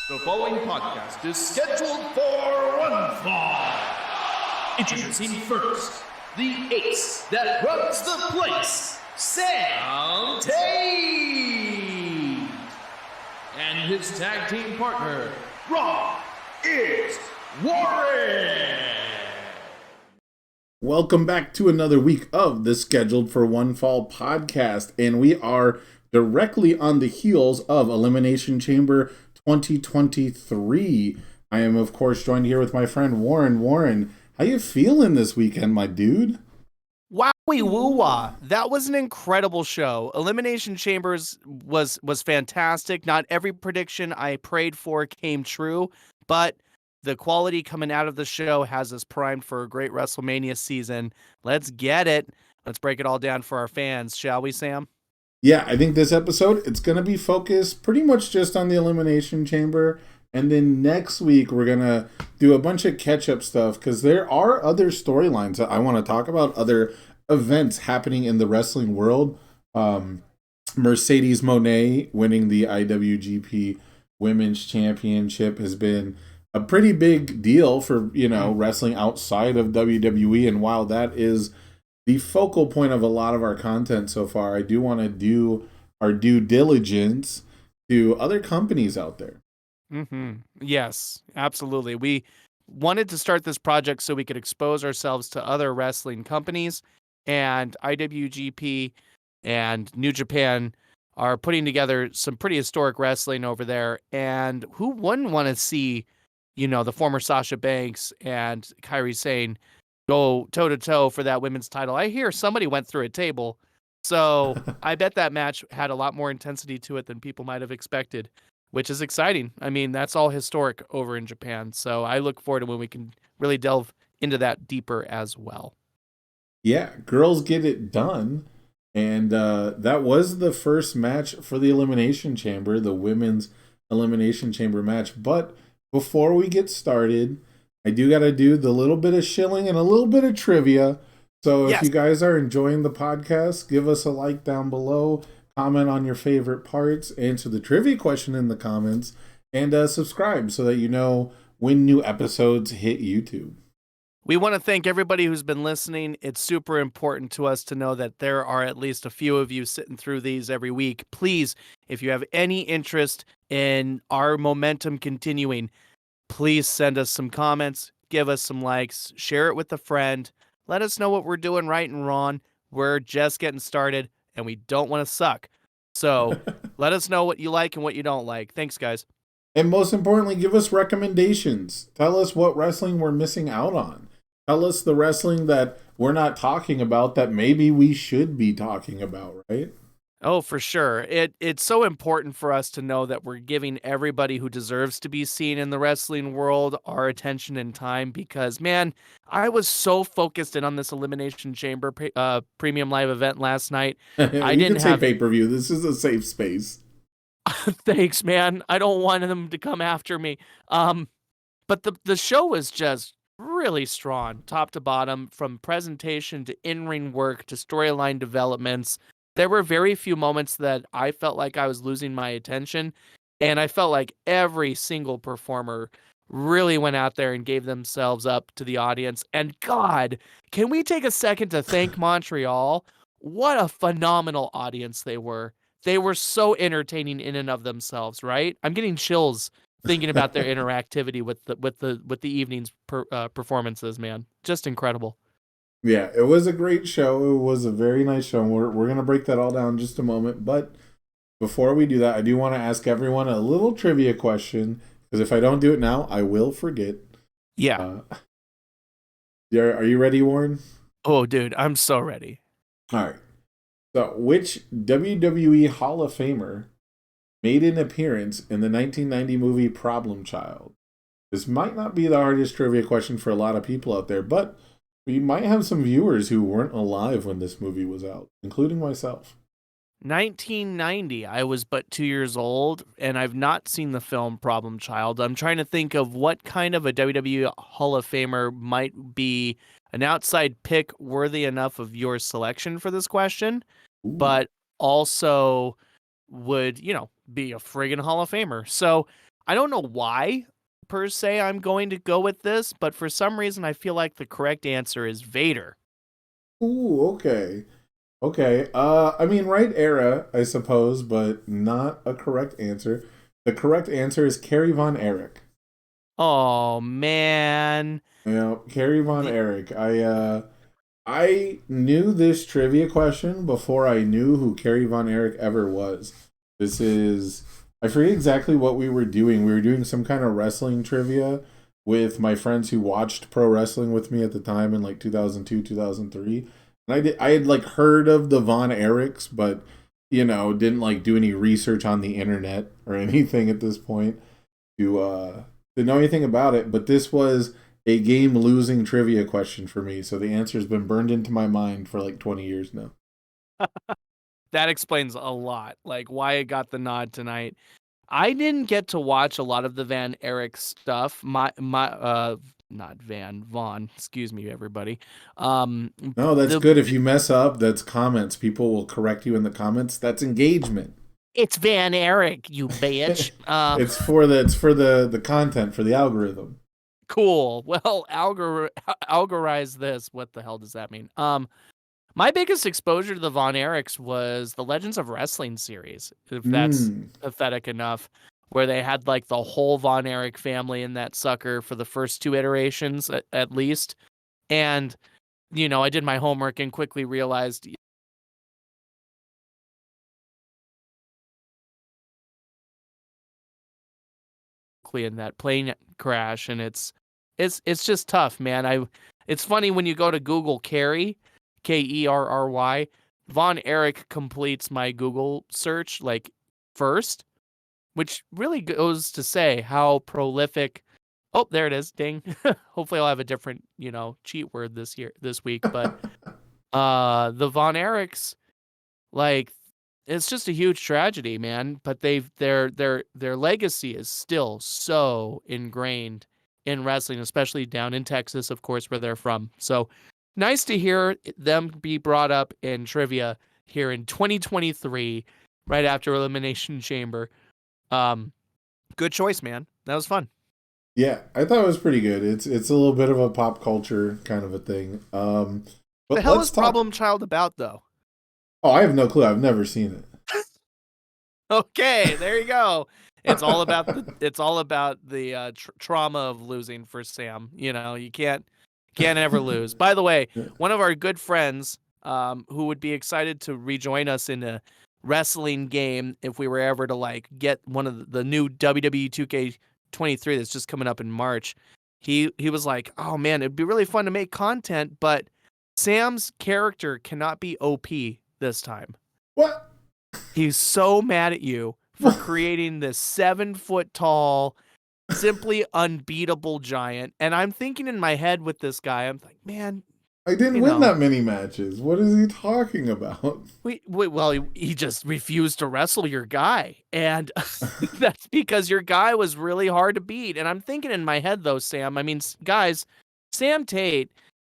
The following podcast is scheduled for one fall. Introducing first, the ace that runs the place, Sam Tate. And his tag team partner, Rob is Warren. Welcome back to another week of the Scheduled for One Fall podcast, and we are directly on the heels of Elimination Chamber 2023. I am, of course, joined here with my friend Warren. Warren, how you feeling this weekend, my dude? Wowie woo-wah. That was an incredible show. Elimination Chambers was fantastic. Not every prediction I prayed for came true, but the quality coming out of the show has us primed for a great WrestleMania season. Let's get it. Let's break it all down for our fans, shall we, Sam? Yeah, I think this episode, it's going to be focused pretty much just on the Elimination Chamber. And then next week, we're going to do a bunch of catch-up stuff because there are other storylines that I want to talk about, other events happening in the wrestling world. Mercedes Moné winning the IWGP Women's Championship has been a pretty big deal for, wrestling outside of WWE. And while that is the focal point of a lot of our content so far, I do want to do our due diligence to other companies out there. Mm-hmm. Yes, absolutely. We wanted to start this project so we could expose ourselves to other wrestling companies, and IWGP and New Japan are putting together some pretty historic wrestling over there. And who wouldn't want to see, the former Sasha Banks and Kairi Sane go toe-to-toe for that women's title? I hear somebody went through a table, so I bet that match had a lot more intensity to it than people might have expected, which is exciting. I mean, that's all historic over in Japan, so I look forward to when we can really delve into that deeper as well. Yeah, girls get it done, and that was the first match for the Elimination Chamber, the Women's Elimination Chamber match. But before we get started, I do got to do the little bit of shilling and a little bit of trivia. So if you guys are enjoying the podcast, give us a like down below, comment on your favorite parts, answer the trivia question in the comments, and subscribe so that you know when new episodes hit YouTube. We want to thank everybody who's been listening. It's super important to us to know that there are at least a few of you sitting through these every week. Please, if you have any interest in our momentum continuing, please send us some comments, give us some likes, share it with a friend. Let us know what we're doing right and wrong. We're just getting started, and we don't want to suck. So let us know what you like and what you don't like. Thanks, guys. And most importantly, give us recommendations. Tell us what wrestling we're missing out on. Tell us the wrestling that we're not talking about that maybe we should be talking about, right? Oh, for sure. It's so important for us to know that we're giving everybody who deserves to be seen in the wrestling world our attention and time because, man, I was so focused in on this Elimination Chamber premium live event last night. I you didn't can say have pay-per-view. This is a safe space. Thanks, man. I don't want them to come after me. But the show was just really strong, top to bottom, from presentation to in-ring work to storyline developments. There were very few moments that I felt like I was losing my attention, and I felt like every single performer really went out there and gave themselves up to the audience. And God, can we take a second to thank Montreal? What a phenomenal audience they were. They were so entertaining in and of themselves, right? I'm getting chills thinking about their interactivity with the evening's performances, man. Just incredible. Yeah, it was a great show. It was a very nice show. We're going to break that all down in just a moment. But before we do that, I do want to ask everyone a little trivia question, because if I don't do it now, I will forget. Yeah. Are you ready, Warren? Oh, dude, I'm so ready. All right. So, which WWE Hall of Famer made an appearance in the 1990 movie Problem Child? This might not be the hardest trivia question for a lot of people out there, but we might have some viewers who weren't alive when this movie was out, including myself. 1990. I was but 2 years old, and I've not seen the film Problem Child. I'm trying to think of what kind of a WWE Hall of Famer might be an outside pick worthy enough of your selection for this question, Ooh. but also would, be a friggin' Hall of Famer. So I don't know why per se I'm going to go with this, but for some reason I feel like the correct answer is Vader. Ooh, okay. Okay. I mean, right era, I suppose, but not a correct answer. The correct answer is Carrie Von Erich. Oh man. You know, Carrie Von The- Erich. I knew this trivia question before I knew who Carrie Von Erich ever was. This is I forget exactly what we were doing. We were doing some kind of wrestling trivia with my friends who watched pro wrestling with me at the time in like 2002, 2003. And I had like heard of the Von Erichs, but didn't like do any research on the internet or anything at this point to know anything about it. But this was a game losing trivia question for me, so the answer's been burned into my mind for like 20 years now. that explains a lot, like why it got the nod tonight. I didn't get to watch a lot of the Van Erich stuff. Not Vaughn, excuse me, everybody. No, that's The good. If you mess up, that's comments. People will correct you in the comments. That's engagement. It's Van Erich, you bitch. It's for the content, for the algorithm. Cool. Well, algorize this. What the hell does that mean? My biggest exposure to the Von Erichs was the Legends of Wrestling series, if that's pathetic enough, where they had like the whole Von Erich family in that sucker for the first two iterations at least. And, I did my homework and quickly realized in that plane crash, and it's just tough, man. It's funny when you go to Google Kerry, Kerry, Von Erich completes my Google search like first, which really goes to say how prolific. Oh, there it is. Ding. Hopefully I'll have a different, cheat word this week, but the Von Erichs, like, it's just a huge tragedy, man. But their legacy is still so ingrained in wrestling, especially down in Texas, of course, where they're from. So nice to hear them be brought up in trivia here in 2023, right after Elimination Chamber. Good choice, man. That was fun. Yeah, I thought it was pretty good. It's a little bit of a pop culture kind of a thing. The But hell let's is talk. Problem Child about, though? Oh, I have no clue. I've never seen it. Okay, there you go. It's all about the trauma of losing for Sam. You can't ever lose. By the way, one of our good friends, who would be excited to rejoin us in a wrestling game if we were ever to like get one of the new WWE 2K23 that's just coming up in March. He was like, "Oh man, it'd be really fun to make content, but Sam's character cannot be OP this time." What? He's so mad at you for creating this 7-foot tall, simply unbeatable giant. And I'm thinking in my head with this guy, I'm like, man, I didn't win that many matches. What is he talking about? he just refused to wrestle your guy. And that's because your guy was really hard to beat. And I'm thinking in my head, though, Sam, I mean, guys, Sam Tate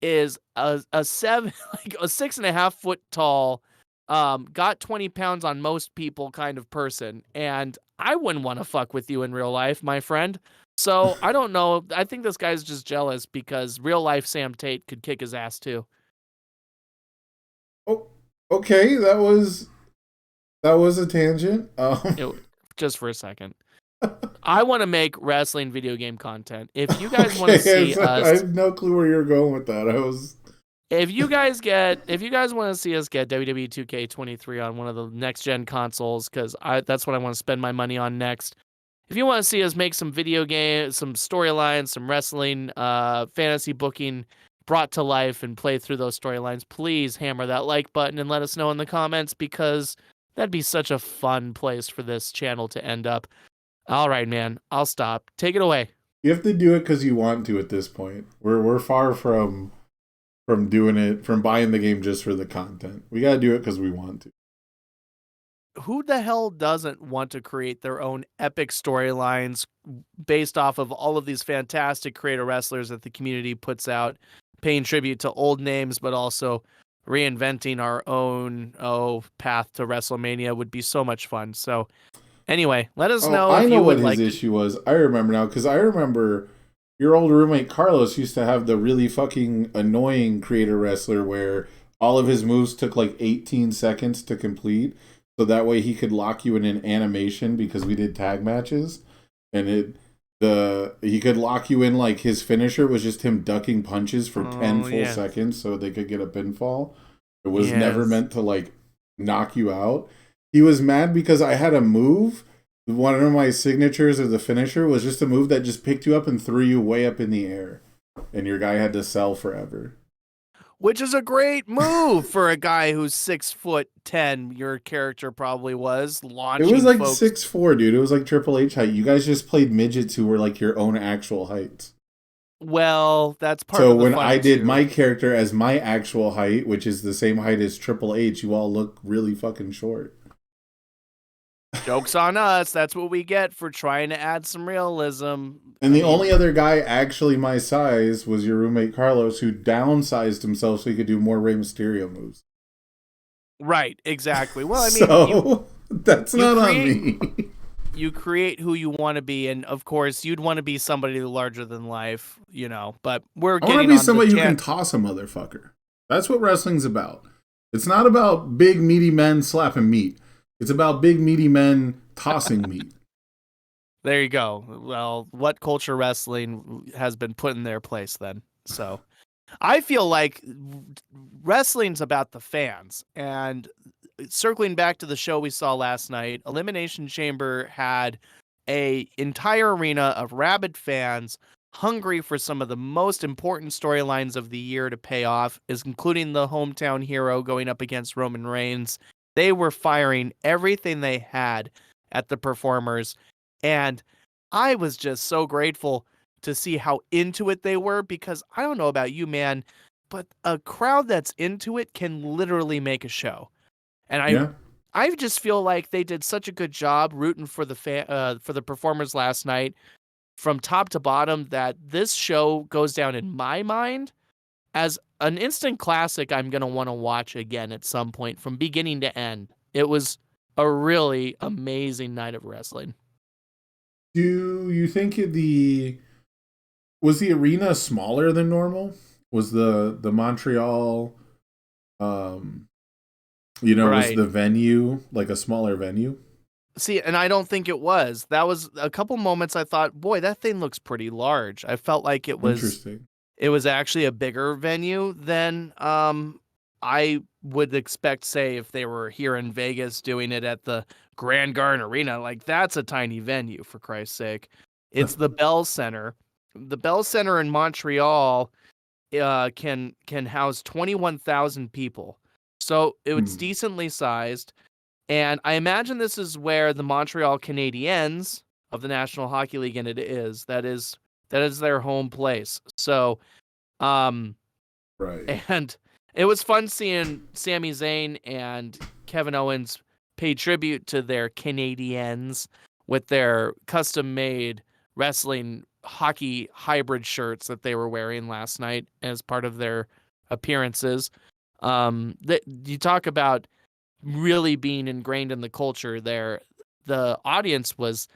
is a 6.5 foot tall, got 20 pounds on most people kind of person. And I wouldn't want to fuck with you in real life, my friend. So I don't know. I think this guy's just jealous because real life Sam Tate could kick his ass too. Oh, okay. That was a tangent. Just for a second. I want to make wrestling video game content. If you guys want to see us, I have no clue where you're going with that. if you guys want to see us get WWE 2K23 on one of the next gen consoles, because that's what I want to spend my money on next. If you want to see us make some video games, some storylines, some wrestling, fantasy booking brought to life and play through those storylines, please hammer that like button and let us know in the comments, because that'd be such a fun place for this channel to end up. All right, man, I'll stop. Take it away. You have to do it because you want to at this point. We're far from doing it, from buying the game just for the content. We got to do it because we want to. Who the hell doesn't want to create their own epic storylines based off of all of these fantastic creator wrestlers that the community puts out, paying tribute to old names, but also reinventing our own path to WrestleMania would be so much fun. So Anyway, let us Oh, know I if know you what would his like to. issue was. I remember now, because I remember your old roommate Carlos used to have the really fucking annoying creator wrestler where all of his moves took like 18 seconds to complete. So that way he could lock you in an animation because we did tag matches. And he could lock you in like his finisher was just him ducking punches for 10 Oh, full yeah. seconds so they could get a pinfall. It was never Yes. meant to like knock you out. He was mad because I had a move. One of my signatures of the finisher was just a move that just picked you up and threw you way up in the air. And your guy had to sell forever. Which is a great move for a guy who's 6'10". Your character probably was It was launching like folks. 6'4", dude. It was like Triple H height. You guys just played midgets who were like your own actual heights. Well, that's part So of the when fun I did too. my character as my actual height, which is the same height as Triple H, you all look really fucking short. Joke's on us. That's what we get for trying to add some realism. And the only other guy actually my size was your roommate Carlos, who downsized himself so he could do more Rey Mysterio moves. Right, exactly. Well, I mean, So that's you not on create- me. you create who you want to be, and of course, you'd want to be somebody larger than life, But we're I want getting to be on somebody the who can toss a motherfucker. That's what wrestling's about. It's not about big meaty men slapping meat. It's about big meaty men tossing meat. There you go. Well, what culture wrestling has been put in their place then? So I feel like wrestling's about the fans. And circling back to the show we saw last night, Elimination Chamber had a entire arena of rabid fans hungry for some of the most important storylines of the year to pay off, is including the hometown hero going up against Roman Reigns. They were firing everything they had at the performers. And I was just so grateful to see how into it they were, because I don't know about you, man, but a crowd that's into it can literally make a show. And Yeah. I just feel like they did such a good job rooting for the performers last night from top to bottom that this show goes down in my mind as an instant classic I'm going to want to watch again at some point from beginning to end. It was a really amazing night of wrestling. Do you think was the arena smaller than normal? Was the Montreal was Right. the venue like a smaller venue? See, and I don't think it was. That was a couple moments I thought, boy, that thing looks pretty large. I felt like it was Interesting. actually a bigger venue than I would expect, say, if they were here in Vegas doing it at the Grand Garden Arena. Like, that's a tiny venue, for Christ's sake. It's the Bell Center. The Bell Center in Montreal can house 21,000 people. So it's decently sized. And I imagine this is where the Montreal Canadiens of the National Hockey League, and that is their home place. So, Right. and it was fun seeing Sami Zayn and Kevin Owens pay tribute to their Canadiens with their custom-made wrestling hockey hybrid shirts that they were wearing last night as part of their appearances. You talk about really being ingrained in the culture there. The audience was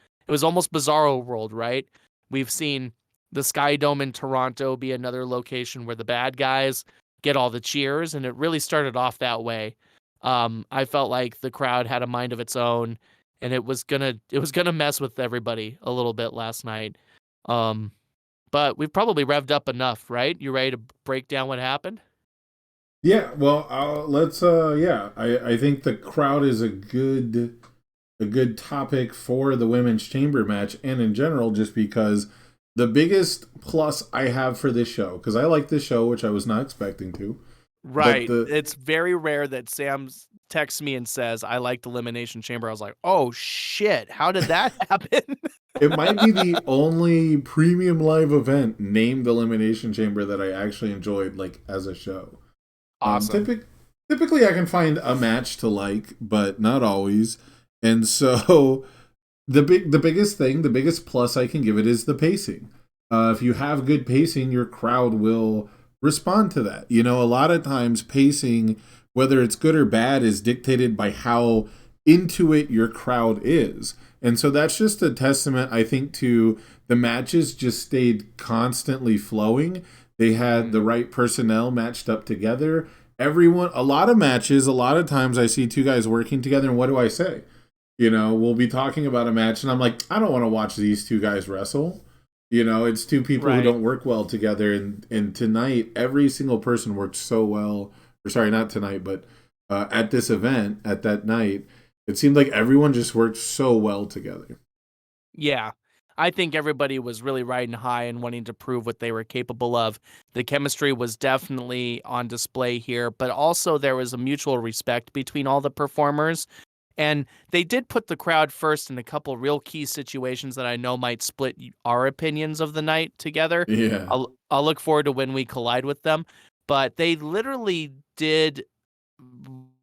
almost Bizarro World, right? We've seen the Sky Dome in Toronto be another location where the bad guys get all the cheers, and it really started off that way. I felt like the crowd had a mind of its own, and it was gonna mess with everybody a little bit last night. But we've probably revved up enough, right? You ready to break down what happened? Yeah, well, let's. I think the crowd is a good topic for the women's chamber match, and in general, just because the biggest plus I have for this show, because I like this show, which I was not expecting to. Right. It's very rare that Sam texts me and says, "I liked Elimination Chamber." I was like, "Oh shit! How did that happen?" It might be the only premium live event named Elimination Chamber that I actually enjoyed, like as a show. Awesome. Typically, I can find a match to like, but not always. And so, the biggest plus I can give it is the pacing. If you have good pacing, your crowd will respond to that. A lot of times pacing, whether it's good or bad, is dictated by how into it your crowd is. And so that's just a testament, I think, to the matches just stayed constantly flowing. They had the right personnel matched up together. Everyone, a lot of matches, a lot of times I see two guys working together, and what do I say? We'll be talking about a match, and I'm like, I don't want to watch these two guys wrestle. It's two people who don't work well together. And tonight, every single person worked so well. Or sorry, not tonight, but at this event, at that night, it seemed like everyone just worked so well together. Yeah. I think everybody was really riding high and wanting to prove what they were capable of. The chemistry was definitely on display here, but also there was a mutual respect between all the performers. And they did put the crowd first in a couple real key situations that I know might split our opinions of the night together. Yeah. I'll look forward to when we collide with them. But they literally did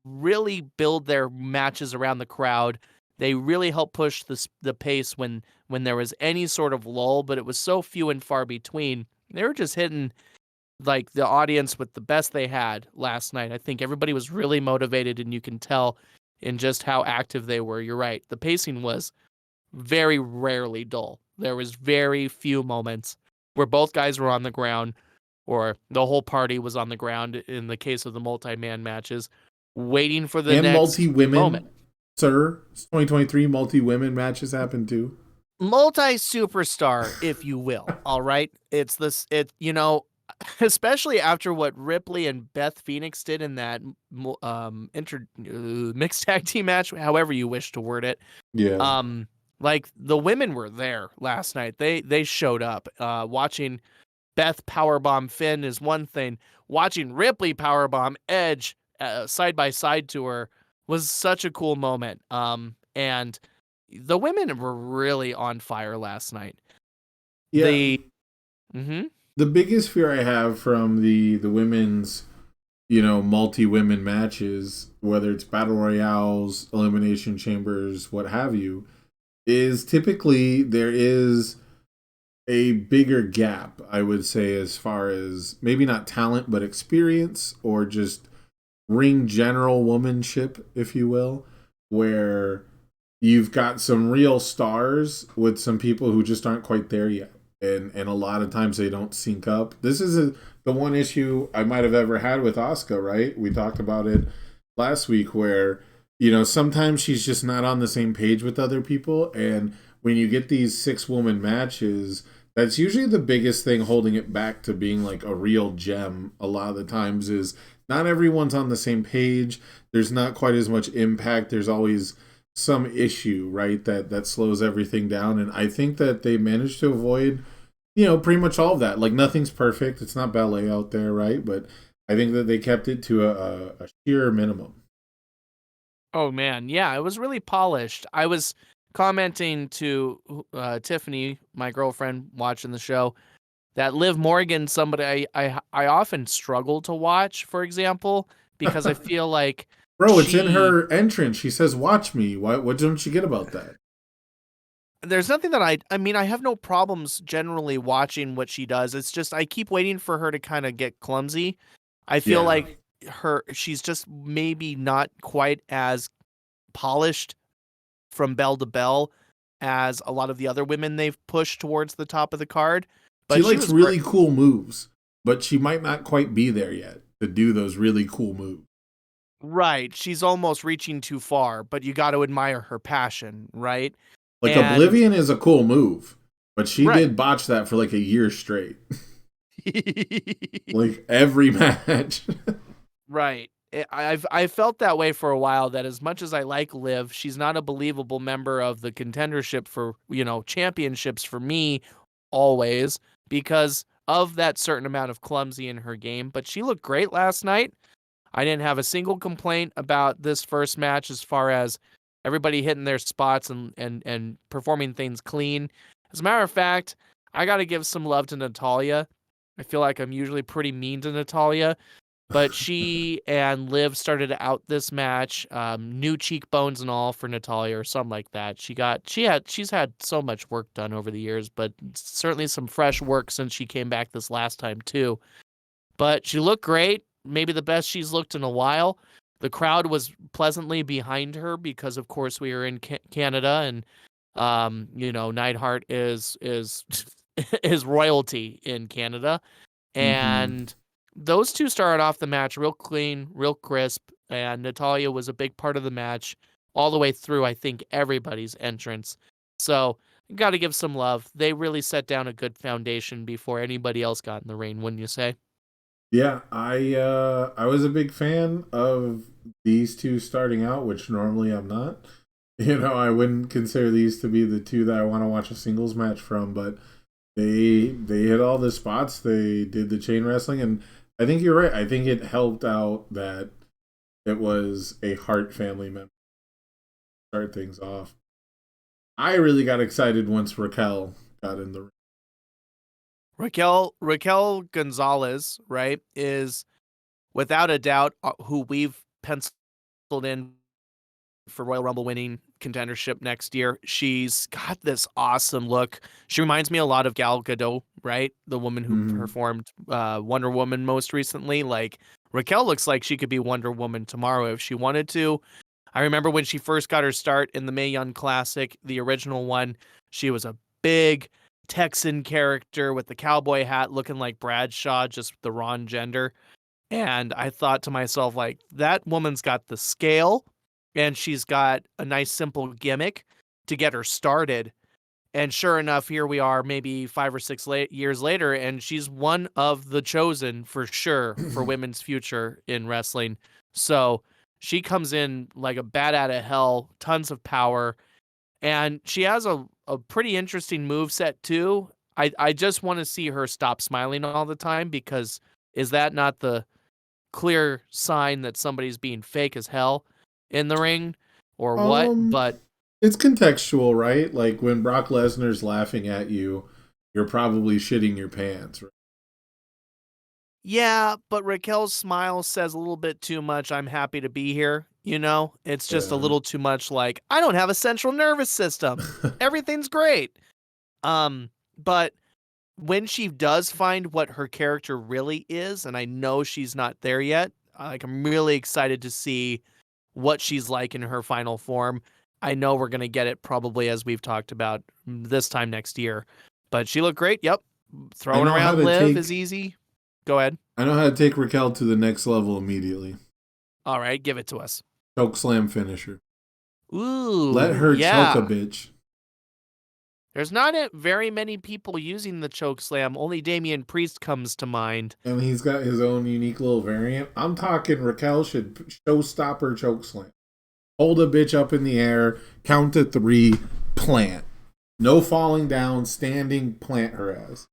really build their matches around the crowd. They really helped push the pace when there was any sort of lull, but it was so few and far between. They were just hitting like the audience with the best they had last night. I think everybody was really motivated, and you can tell in just how active they were. You're right. The pacing was very rarely dull. There was very few moments where both guys were on the ground or the whole party was on the ground in the case of the multi-man matches, waiting for the next multi-women, moment. Sir, 2023 multi-women matches happen too. Multi-superstar, if you will. All right. It's this, especially after what Ripley and Beth Phoenix did in that mixed tag team match, however you wish to word it. Yeah. Like the women were there last night. They showed up. Watching Beth powerbomb Finn is one thing. Watching Ripley powerbomb Edge side by side to her was such a cool moment. And the women were really on fire last night. Yeah. The biggest fear I have from the women's, multi-women matches, whether it's battle royales, elimination chambers, what have you, is typically there is a bigger gap, I would say, as far as maybe not talent, but experience or just ring general womanship, if you will, where you've got some real stars with some people who just aren't quite there yet. And a lot of times they don't sync up. This is the one issue I might have ever had with Asuka, right? We talked about it last week where, sometimes she's just not on the same page with other people. And when you get these 6-woman matches, that's usually the biggest thing holding it back to being like a real gem a lot of the times is not everyone's on the same page. There's not quite as much impact. There's always some issue, right, that slows everything down. And I think that they managed to avoid, pretty much all of that. Like, nothing's perfect. It's not ballet out there, right? But I think that they kept it to a sheer minimum. Oh, man. Yeah, it was really polished. I was commenting to Tiffany, my girlfriend, watching the show, that Liv Morgan, somebody I often struggle to watch, for example, because I feel like Bro, it's in her entrance. She says, "Watch me." What don't you get about that? There's nothing that I mean, I have no problems generally watching what she does. It's just I keep waiting for her to kind of get clumsy. I feel like she's just maybe not quite as polished from bell to bell as a lot of the other women they've pushed towards the top of the card. But she likes really cool moves, but she might not quite be there yet to do those really cool moves. Right. She's almost reaching too far, but you got to admire her passion, right? Like, Oblivion is a cool move, but she did botch that for like a year straight. Like, every match. Right. I've felt that way for a while, that as much as I like Liv, she's not a believable member of the contendership for, championships for me always, because of that certain amount of clumsy in her game. But she looked great last night. I didn't have a single complaint about this first match as far as everybody hitting their spots and performing things clean. As a matter of fact, I got to give some love to Natalya. I feel like I'm usually pretty mean to Natalya, but she and Liv started out this match, new cheekbones and all for Natalya or something like that. She's had so much work done over the years, but certainly some fresh work since she came back this last time too. But she looked great. Maybe the best she's looked in a while. The crowd was pleasantly behind her because, of course, we are in Canada, and Neidhart is is royalty in Canada, Mm-hmm. and those two started off the match real clean, real crisp, and Natalia was a big part of the match all the way through. I think everybody's entrance. So got to give some love. They really set down a good foundation before anybody else got in the ring, wouldn't you say? Yeah, I was a big fan of these two starting out, which normally I'm not. I wouldn't consider these to be the two that I want to watch a singles match from, but they hit all the spots. They did the chain wrestling, and I think you're right. I think it helped out that it was a Hart family member to start things off. I really got excited once Raquel got in the ring. Raquel Gonzalez, right, is without a doubt who we've penciled in for Royal Rumble winning contendership next year. She's got this awesome look. She reminds me a lot of Gal Gadot, right? The woman who Mm-hmm. performed Wonder Woman most recently. Like, Raquel looks like she could be Wonder Woman tomorrow if she wanted to. I remember when she first got her start in the Mae Young Classic, the original one, she was a big Texan character with the cowboy hat looking like Bradshaw, just the wrong gender. And I thought to myself, like, that woman's got the scale and she's got a nice simple gimmick to get her started. And sure enough, here we are maybe 5 or 6 years later, and she's one of the chosen for sure for women's future in wrestling. So she comes in like a bat out of hell, tons of power, and she has a pretty interesting move set too. I just want to see her stop smiling all the time, because is that not the clear sign that somebody's being fake as hell in the ring or what? Um, But it's contextual, right? Like when Brock Lesnar's laughing at you, you're probably shitting your pants. Right? yeah, but Raquel's smile says a little bit too much. I'm happy to be here. It's just a Yeah. little too much like, I don't have a central nervous system. Everything's great. But when she does find what her character really is, and I know she's not there yet, like, I'm really excited to see what she's like in her final form. I know we're going to get it probably, as we've talked about, this time next year. But she looked great. Yep. I Throwing know how around to Liv is take easy. Go ahead. I know how to take Raquel to the next level immediately. All right, give it to us. Choke slam finisher. Let Ooh, her choke a yeah. bitch. There's not very many people using the choke slam. Only Damian Priest comes to mind. And he's got his own unique little variant. I'm talking Raquel should showstopper choke slam. Hold a bitch up in the air, count to 3, plant. No falling down, standing, plant her ass.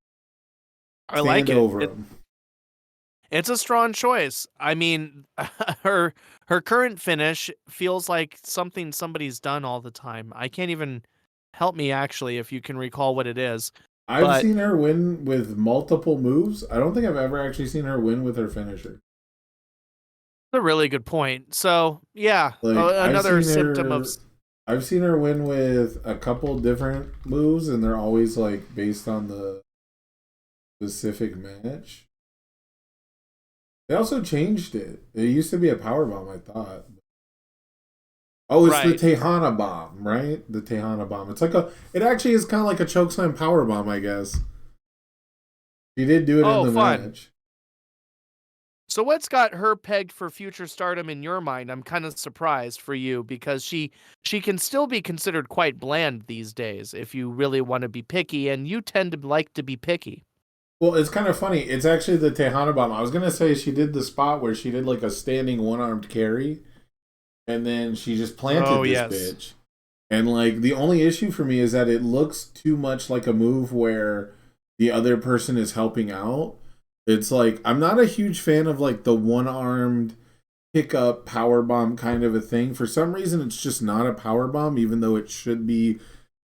I like it. Over him. It's a strong choice. I mean, her current finish feels like something somebody's done all the time. I can't even help me, actually, if you can recall what it is. I've seen her win with multiple moves. I don't think I've ever actually seen her win with her finisher. A really good point. So, yeah, Like another symptom of... I've seen her win with a couple different moves, and they're always like based on the specific match. They also changed it. It used to be a power bomb, I thought. Oh, it's the Tejana bomb, right? The Tejana bomb. It actually is kind of like a chokeslam power bomb, I guess. She did do it in the match. So what's got her pegged for future stardom in your mind? I'm kind of surprised for you, because she can still be considered quite bland these days if you really want to be picky, and you tend to like to be picky. Well, it's kind of funny. It's actually the Tejana bomb. I was going to say she did the spot where she did like a standing one-armed carry, and then she just planted bitch. And like the only issue for me is that it looks too much like a move where the other person is helping out. It's like, I'm not a huge fan of like the one-armed pick-up power bomb kind of a thing. For some reason, it's just not a power bomb, even though it should be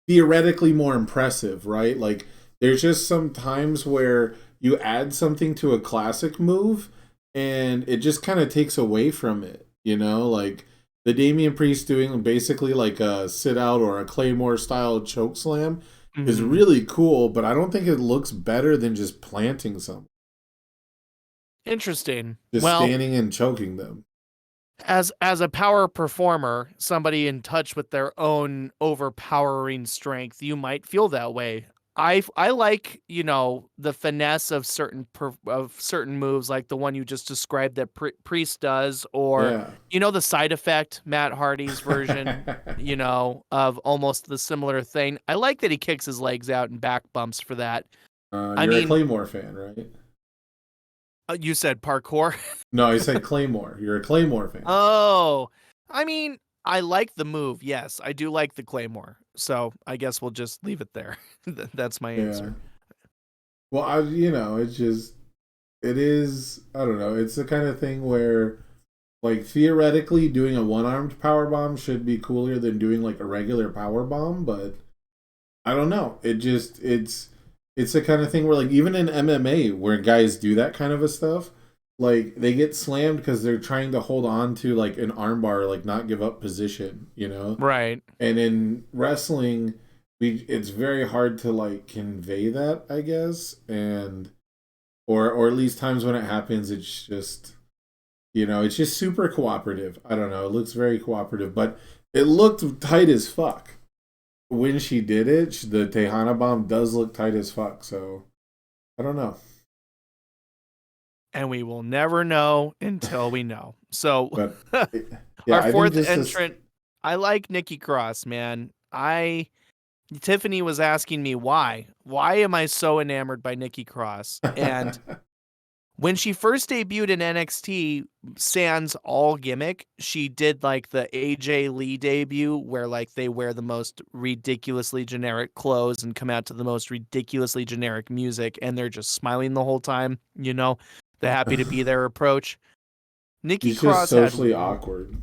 theoretically more impressive, right? Like, there's just some times where you add something to a classic move and it just kind of takes away from it, like the Damian Priest doing basically like a sit out or a Claymore style choke slam is really cool, but I don't think it looks better than just planting something. Interesting. Just standing and choking them. As a power performer, somebody in touch with their own overpowering strength, you might feel that way. I like, the finesse of certain moves, like the one you just described that Priest does, or Yeah. the side effect, Matt Hardy's version, of almost the similar thing. I like that he kicks his legs out and back bumps for that. I You're a mean, Claymore fan, right? you said parkour. No, I said Claymore. You're a Claymore fan. Oh, I mean, I like the move. Yes, I do like the Claymore. So I guess we'll just leave it there. That's my Yeah. answer. Well, it's just, it is, I don't know. It's the kind of thing where, like, theoretically, doing a one-armed power bomb should be cooler than doing, like, a regular power bomb, but I don't know. It's the kind of thing where, like, even in MMA, where guys do that kind of a stuff, like, they get slammed because they're trying to hold on to, like, an armbar, like, not give up position, you know? Right. And in wrestling, it's very hard to, like, convey that, I guess, and or at least times when it happens, it's just, it's just super cooperative. I don't know. It looks very cooperative, but it looked tight as fuck when she did it. The Tejana bomb does look tight as fuck. So I don't know. And we will never know until we know. So But yeah, our I think fourth just entrant, I like Nikki Cross, man. Tiffany was asking me why. Why am I so enamored by Nikki Cross? And when she first debuted in NXT, sans all gimmick, she did like the AJ Lee debut where like they wear the most ridiculously generic clothes and come out to the most ridiculously generic music and they're just smiling the whole time, the happy to be there approach. Nikki She's just Cross had socially awkward.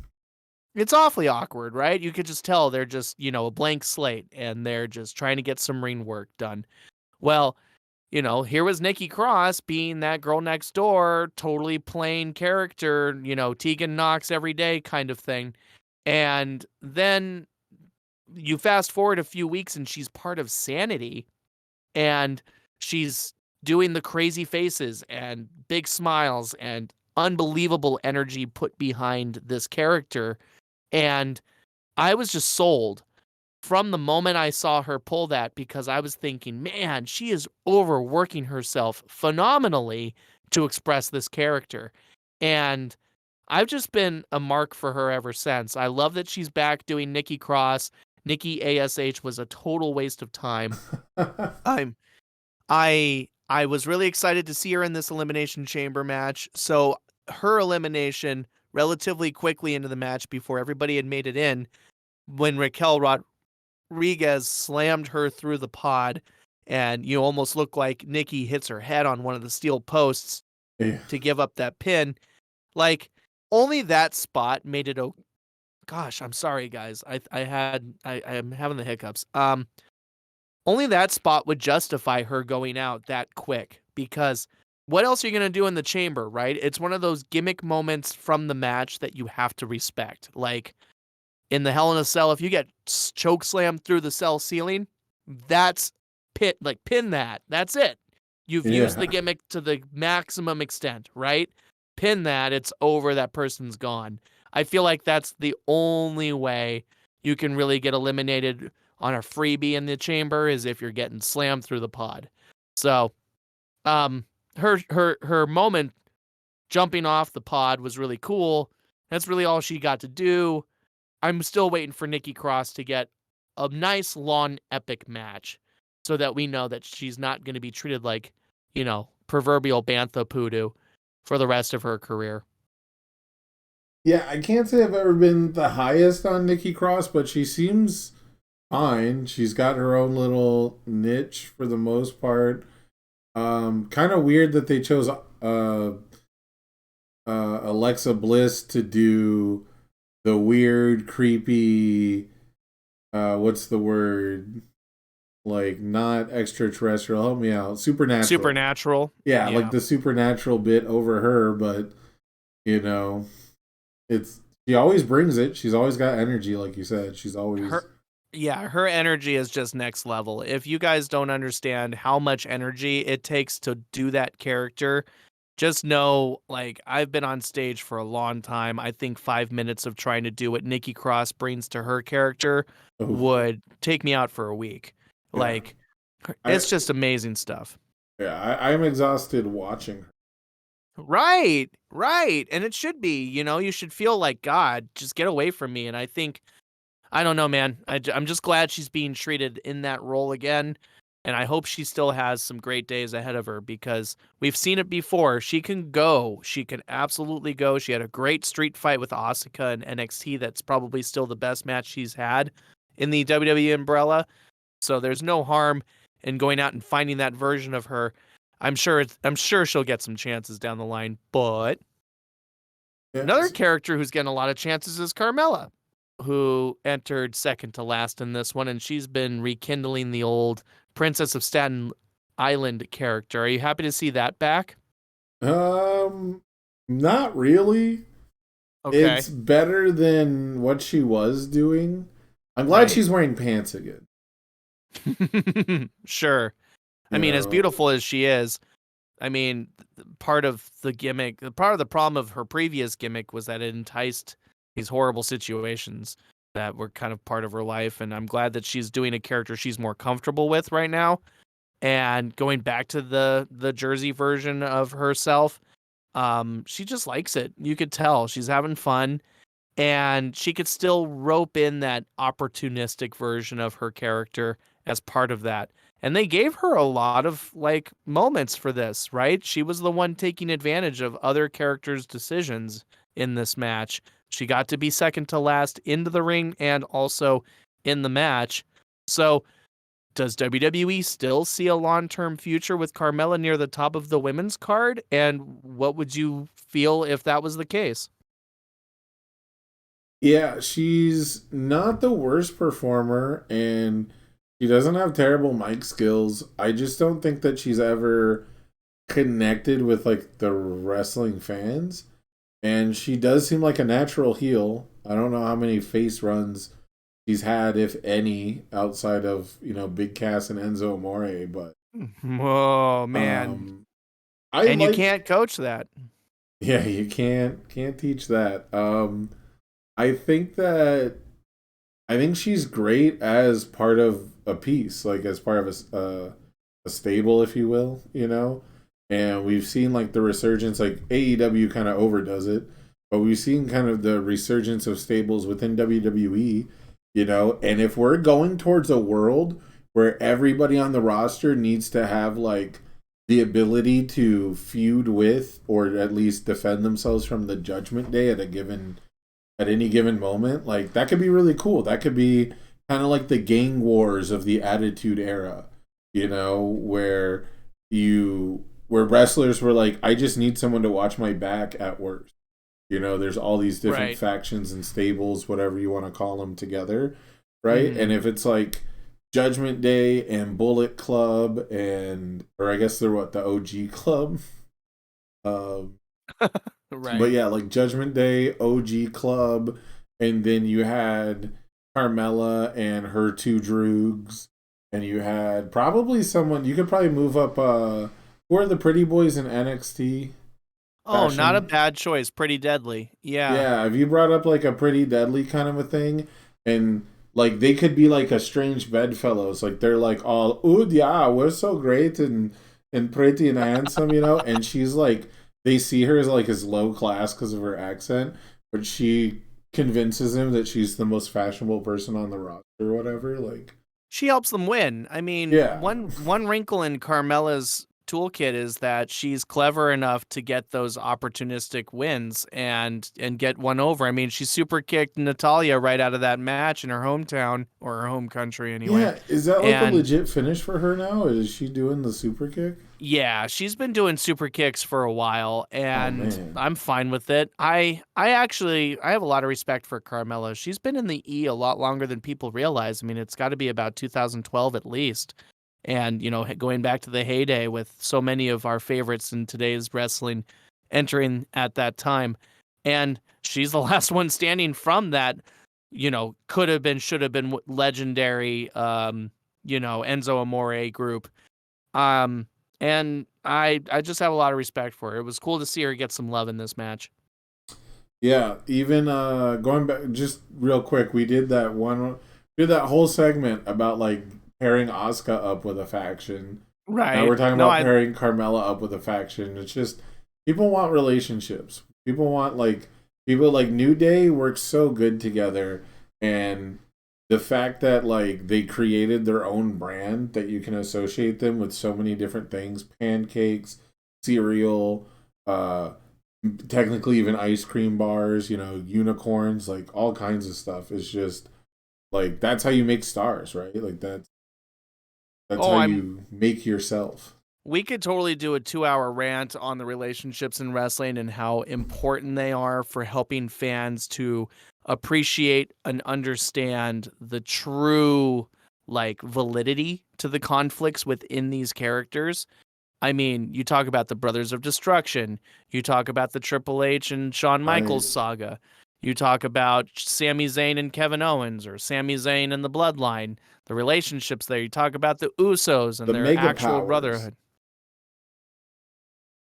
It's awfully awkward, right? You could just tell they're just, a blank slate and they're just trying to get some ring work done. Well, here was Nikki Cross being that girl next door, totally plain character, Tegan Knox every day kind of thing. And then you fast forward a few weeks and she's part of Sanity and she's doing the crazy faces and big smiles and unbelievable energy put behind this character. And I was just sold from the moment I saw her pull that because I was thinking, man, she is overworking herself phenomenally to express this character. And I've just been a mark for her ever since. I love that she's back doing Nikki Cross. Nikki ASH was a total waste of time. I'm I was really excited to see her in this Elimination Chamber match. So her elimination relatively quickly into the match before everybody had made it in, when Raquel Rodriguez slammed her through the pod, and you almost look like Nikki hits her head on one of the steel posts Yeah. to give up that pin. Like, only that spot made it. Gosh, I'm sorry, guys. I'm having the hiccups. Only that spot would justify her going out that quick, because what else are you going to do in the chamber, right? It's one of those gimmick moments from the match that you have to respect. Like in the Hell in a Cell, if you get choke slammed through the cell ceiling, that's pin that. That's it. You've used the gimmick to the maximum extent, right? Pin that, it's over, that person's gone. I feel like that's the only way you can really get eliminated on a freebie in the chamber is if you're getting slammed through the pod. So, her moment jumping off the pod was really cool. That's really all she got to do. I'm still waiting for Nikki Cross to get a nice long epic match so that we know that she's not going to be treated like, proverbial Bantha Poodoo for the rest of her career. Yeah, I can't say I've ever been the highest on Nikki Cross, but she seems fine. She's got her own little niche for the most part. Kind of weird that they chose Alexa Bliss to do the weird, creepy, what's the word? Like, not extraterrestrial. Help me out. Supernatural. Supernatural. Yeah, like the supernatural bit over her, but she always brings it. She's always got energy, like you said. She's always her energy is just next level. If you guys don't understand how much energy it takes to do that character, just know, like, I've been on stage for a long time. I think 5 minutes of trying to do what Nikki Cross brings to her character Oh, would take me out for a week. yeah. Like, I it's just amazing stuff. yeah, I'm exhausted watching her. Right, right. And it should be, you should feel like, God, just get away from me. And I think, I don't know, man. I'm just glad she's being treated in that role again. And I hope she still has some great days ahead of her because we've seen it before. She can go. She can absolutely go. She had a great street fight with Asuka in NXT. That's probably still the best match she's had in the WWE umbrella. So there's no harm in going out and finding that version of her. I'm sure she'll get some chances down the line. But Yeah, another character who's getting a lot of chances is Carmella, who entered second to last in this one, and she's been rekindling the old Princess of Staten Island character. Are you happy to see that back? not really. Okay. It's better than what she was doing. I'm glad Right. she's wearing pants again. Sure. I You mean, as know, beautiful as she is, I mean, part of the gimmick, part of the problem of her previous gimmick was that it enticed these horrible situations that were kind of part of her life. And I'm glad that she's doing a character she's more comfortable with right now. And going back to the Jersey version of herself, she just likes it. You could tell she's having fun, and she could still rope in that opportunistic version of her character as part of that. And they gave her a lot of like moments for this, right? She was the one taking advantage of other characters' decisions in this match. She got to be second to last into the ring and also in the match. So, does WWE still see a long-term future with Carmella near the top of the women's card? And what would you feel if that was the case? yeah, she's not the worst performer, and she doesn't have terrible mic skills. I just don't think that she's ever connected with like the wrestling fans. And she does seem like a natural heel. I don't know how many face runs she's had, if any, outside of Big Cass and Enzo Amore. But Oh man. um, I And you like, can't coach that. yeah, you can't teach that. I think that I think she's great as part of a piece, like as part of a stable, if you will, And we've seen like the resurgence, like AEW kind of overdoes it, but we've seen kind of the resurgence of stables within WWE, And if we're going towards a world where everybody on the roster needs to have like the ability to feud with or at least defend themselves from the Judgment Day at any given moment, like that could be really cool. That could be kind of like the gang wars of the Attitude Era, where where wrestlers were like, I just need someone to watch my back at worst. There's all these different Right. factions and stables, whatever you want to call them, together, right? Mhm. And if it's like Judgment Day and Bullet Club or I guess they're the OG Club. Um, but Right. yeah, like Judgment Day, OG Club, and then you had Carmella and her two droogs, and you had probably someone you could probably move up. Who are the pretty boys in NXT Oh, not a fashion? bad choice. Pretty deadly. Yeah. Yeah, have you brought up like a pretty deadly kind of a thing? And like they could be like a strange bedfellows. Like they're like all, ooh, yeah, we're so great and pretty and handsome, And she's like, they see her as like as low class because of her accent, but she convinces him that she's the most fashionable person on the roster or whatever. Like, She helps them win. I mean, yeah, one wrinkle in Carmella's toolkit is that she's clever enough to get those opportunistic wins and get one over. I mean, she super kicked Natalia right out of that match in her hometown or her home country anyway. yeah. Is that like a And legit finish for her now? Is she doing the super kick? yeah, she's been doing super kicks for a while, Oh and man. I'm fine with it. I have a lot of respect for Carmella. She's been in the E a lot longer than people realize. I mean, it's got to be about 2012 at least. And, going back to the heyday with so many of our favorites in today's wrestling entering at that time. And she's the last one standing from that, could have been, should have been legendary, Enzo Amore group. Um, And I just have a lot of respect for her. It was cool to see her get some love in this match. Yeah, even going back just real quick, we did that whole segment about like pairing Asuka up with a faction. Right. Now we're talking about pairing Carmella up with a faction. It's just people want relationships. People want people like New Day work so good together, and the fact that like they created their own brand that you can associate them with so many different things, pancakes, cereal, technically even ice cream bars, unicorns, like all kinds of stuff. Is just like that's how you make stars, right? Like that's how you make yourself. We could totally do a 2-hour rant on the relationships in wrestling and how important they are for helping fans to appreciate and understand the true validity to the conflicts within these characters. I mean, you talk about the Brothers of Destruction, you talk about the Triple H and Shawn Michaels saga, you talk about Sami Zayn and Kevin Owens, or Sami Zayn and the Bloodline, the relationships there. You talk about the Usos and their actual brotherhood.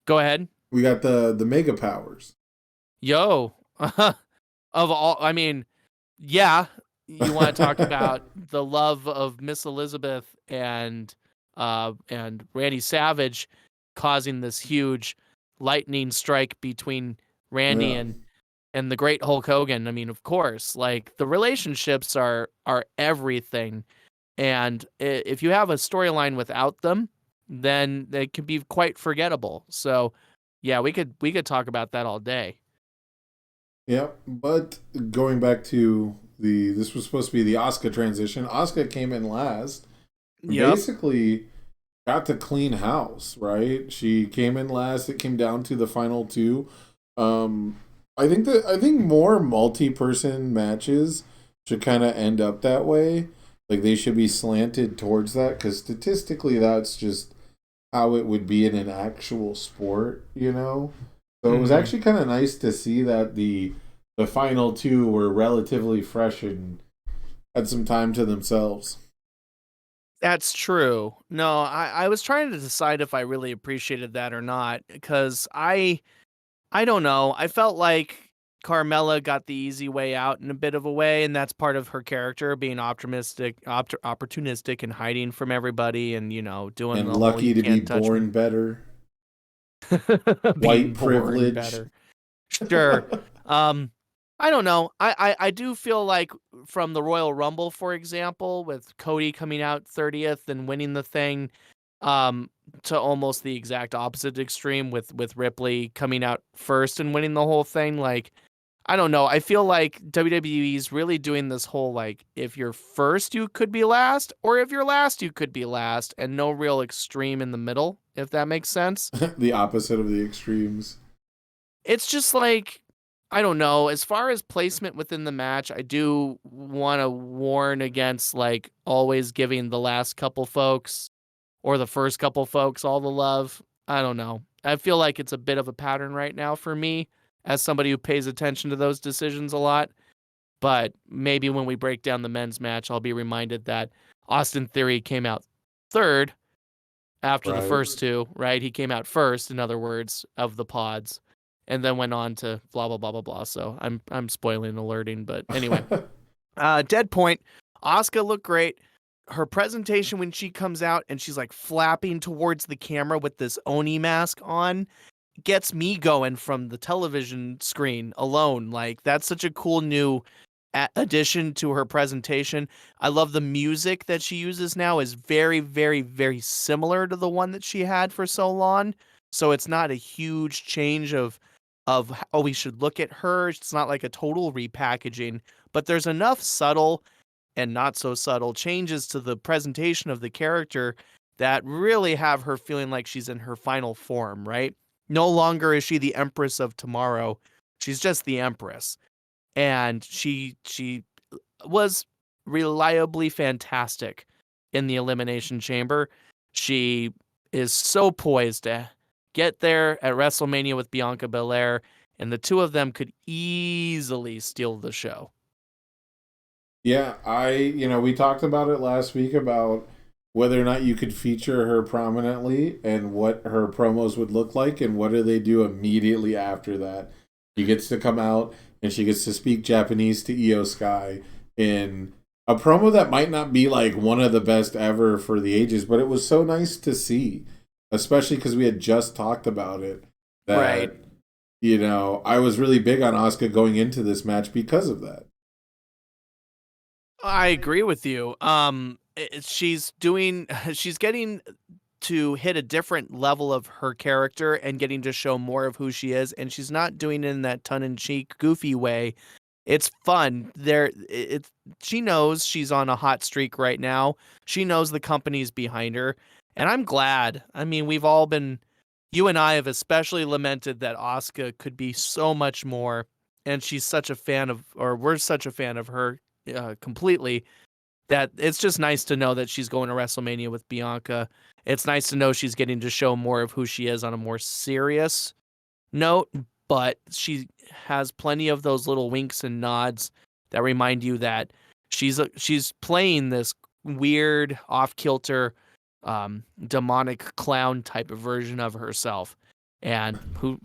Go ahead. We got the Mega Powers. Of all, I mean, yeah, you want to talk about the love of Miss Elizabeth and Randy Savage causing this huge lightning strike between Randy and the great Hulk Hogan. I mean, of course, like the relationships are everything. And if you have a storyline without them, then they can be quite forgettable. So, yeah, we could talk about that all day. Yeah, but going back to this was supposed to be the Asuka transition. Asuka came in last. Basically got to clean house, right? She came in last. It came down to the final two. I think more multi-person matches should kind of end up that way. Like they should be slanted towards that because statistically that's just how it would be in an actual sport, So it was actually kind of nice to see that the final two were relatively fresh and had some time to themselves. That's true. No, I was trying to decide if I really appreciated that or not because I don't know. I felt like Carmella got the easy way out in a bit of a way, and that's part of her character, being opportunistic and hiding from everybody, and doing and the lucky to be born better. White privilege. Better. Sure. I don't know. I do feel like from the Royal Rumble, for example, with Cody coming out 30th and winning the thing, to almost the exact opposite extreme with Ripley coming out first and winning the whole thing. Like, I don't know. I feel like WWE's really doing this whole, if you're first, you could be last, or if you're last, you could be last, and no real extreme in the middle, if that makes sense. The opposite of the extremes. It's just I don't know. As far as placement within the match, I do want to warn against always giving the last couple folks or the first couple folks all the love. I don't know. I feel like it's a bit of a pattern right now for me as somebody who pays attention to those decisions a lot. But maybe when we break down the men's match, I'll be reminded that Austin Theory came out third after the first two, right? He came out first, in other words, of the pods, and then went on to blah, blah, blah, blah, blah. So I'm spoiling alerting. But anyway, dead point. Asuka looked great. Her presentation when she comes out and she's flapping towards the camera with this Oni mask on gets me going from the television screen alone. That's such a cool new addition to her presentation. I love the music that she uses now is very, very, very similar to the one that she had for so long. So it's not a huge change of how we should look at her. It's not like a total repackaging, but there's enough subtle and not so subtle changes to the presentation of the character that really have her feeling like she's in her final form, right? No longer is she the Empress of Tomorrow. She's just the Empress. And she was reliably fantastic in the Elimination Chamber. She is so poised to get there at WrestleMania with Bianca Belair, and the two of them could easily steal the show. Yeah, we talked about it last week about whether or not you could feature her prominently and what her promos would look like and what do they do immediately after that. She gets to come out and she gets to speak Japanese to Io Sky in a promo that might not be like one of the best ever for the ages, but it was so nice to see, especially because we had just talked about it. That, Right. You know, I was really big on Asuka going into this match because of that. I agree with you. She's doing, she's getting to hit a different level of her character and getting to show more of who she is, and she's not doing it in that tongue-in-cheek, goofy way. It's fun. She knows she's on a hot streak right now. She knows the company's behind her, and I'm glad. I mean, we've all been, you and I have especially lamented that Asuka could be so much more, and she's such a fan of, or we're such a fan of her completely, that it's just nice to know that she's going to WrestleMania with Bianca. It's nice to know she's getting to show more of who she is on a more serious note, but she has plenty of those little winks and nods that remind you that she's playing this weird, off-kilter, demonic clown type of version of herself. And who,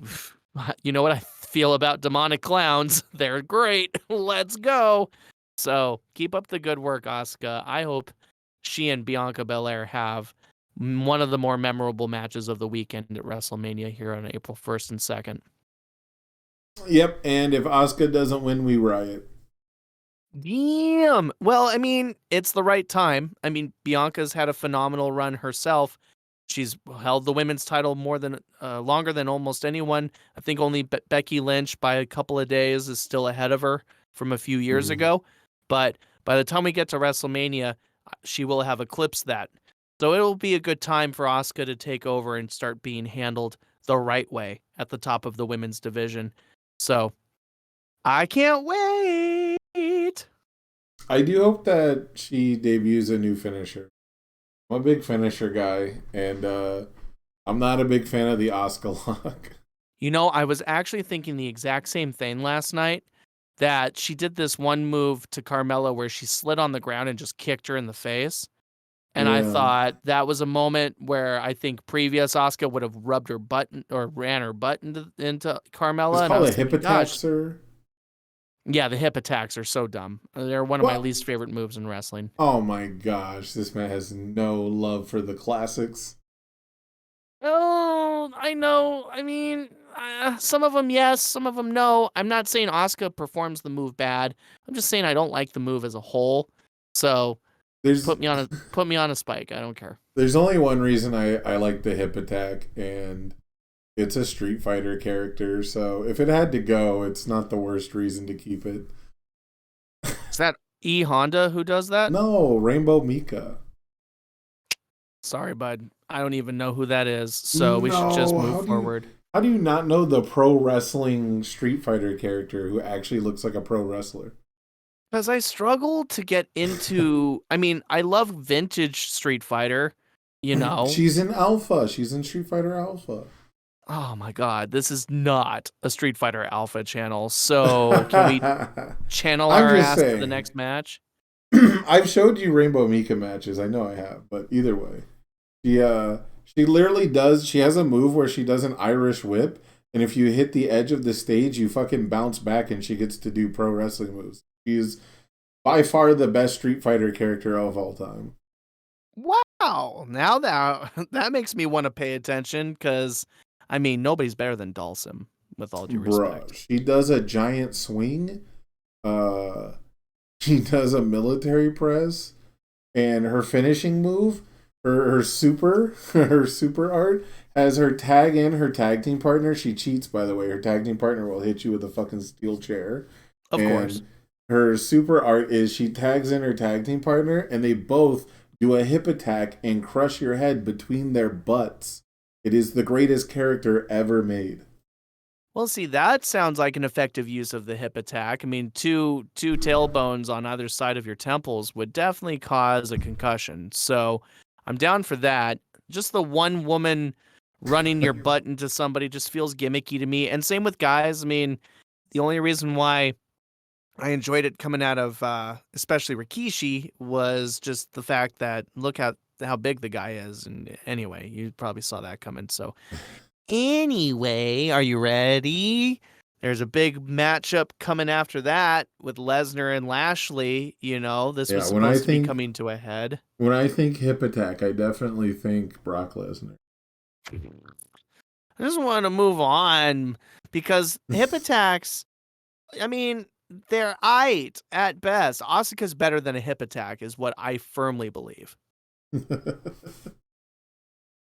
you know what I feel about demonic clowns? They're great. Let's go. So keep up the good work, Asuka. I hope she and Bianca Belair have one of the more memorable matches of the weekend at WrestleMania here on April 1st and 2nd. Yep, and if Asuka doesn't win, we riot. Damn. Well, I mean, it's the right time. I mean, Bianca's had a phenomenal run herself. She's held the women's title longer than almost anyone. I think only Becky Lynch by a couple of days is still ahead of her from a few years ago. But by the time we get to WrestleMania, she will have eclipsed that. So it'll be a good time for Asuka to take over and start being handled the right way at the top of the women's division. So I can't wait. I do hope that she debuts a new finisher. I'm a big finisher guy, and I'm not a big fan of the Asuka lock. You know, I was actually thinking the exact same thing last night, that she did this one move to Carmella where she slid on the ground and just kicked her in the face. And I Yeah. thought that was a moment where I think previous Asuka would have rubbed her butt or ran her butt into Carmella. It's And I called was a hip thinking, attack, gosh, sir. yeah, the hip attacks are so dumb. They're one of my Well- least favorite moves in wrestling. Oh my gosh, this man has no love for the classics. Oh, I know. I mean, some of them yes, some of them no. I'm not saying Asuka performs the move bad. I'm just saying I don't like the move as a whole. So There's put me on a spike. I don't care. there's only one reason I like the hip attack, and it's a Street Fighter character. So if it had to go, it's not the worst reason to keep it. Is that E Honda who does that? No, Rainbow Mika. Sorry, bud. I don't even know who that is. So we should just No, move forward. How do you not know the pro wrestling Street Fighter character who actually looks like a pro wrestler? Because I struggle to get into. I mean, I love vintage Street Fighter. You know. She's in Alpha. She's in Street Fighter Alpha. Oh my God, this is not a Street Fighter Alpha channel. So can we channel I'm our just ass to saying. the next match? I've showed you Rainbow Mika matches. I know I have, but either way, she literally does. She has a move where she does an Irish whip, and if you hit the edge of the stage, you fucking bounce back, and she gets to do pro wrestling moves. She's by far the best Street Fighter character of all time. Wow, now that makes me want to pay attention because, I mean, nobody's better than Dhalsim, with all due respect. Bruh, she does a giant swing. She does a military press, and her finishing move, her super art has her tag and her tag team partner. She cheats, by the way. Her tag team partner will hit you with a fucking steel chair. Of course. Her super art is she tags in her tag team partner, and they both do a hip attack and crush your head between their butts. It is the greatest character ever made. Well, see, that sounds like an effective use of the hip attack. I mean, two tailbones on either side of your temples would definitely cause a concussion. So I'm down for that. Just the one woman running your butt into somebody just feels gimmicky to me. And same with guys. I mean, the only reason why I enjoyed it coming out of especially Rikishi was just the fact that look at how big the guy is. And anyway, you probably saw that coming. So anyway, are you ready? There's a big matchup coming after that with Lesnar and Lashley. This was supposed to be coming to a head. When I think hip attack, I definitely think Brock Lesnar. I just want to move on because hip attacks, I mean, they're aight at best. Asuka's better than a hip attack is what I firmly believe.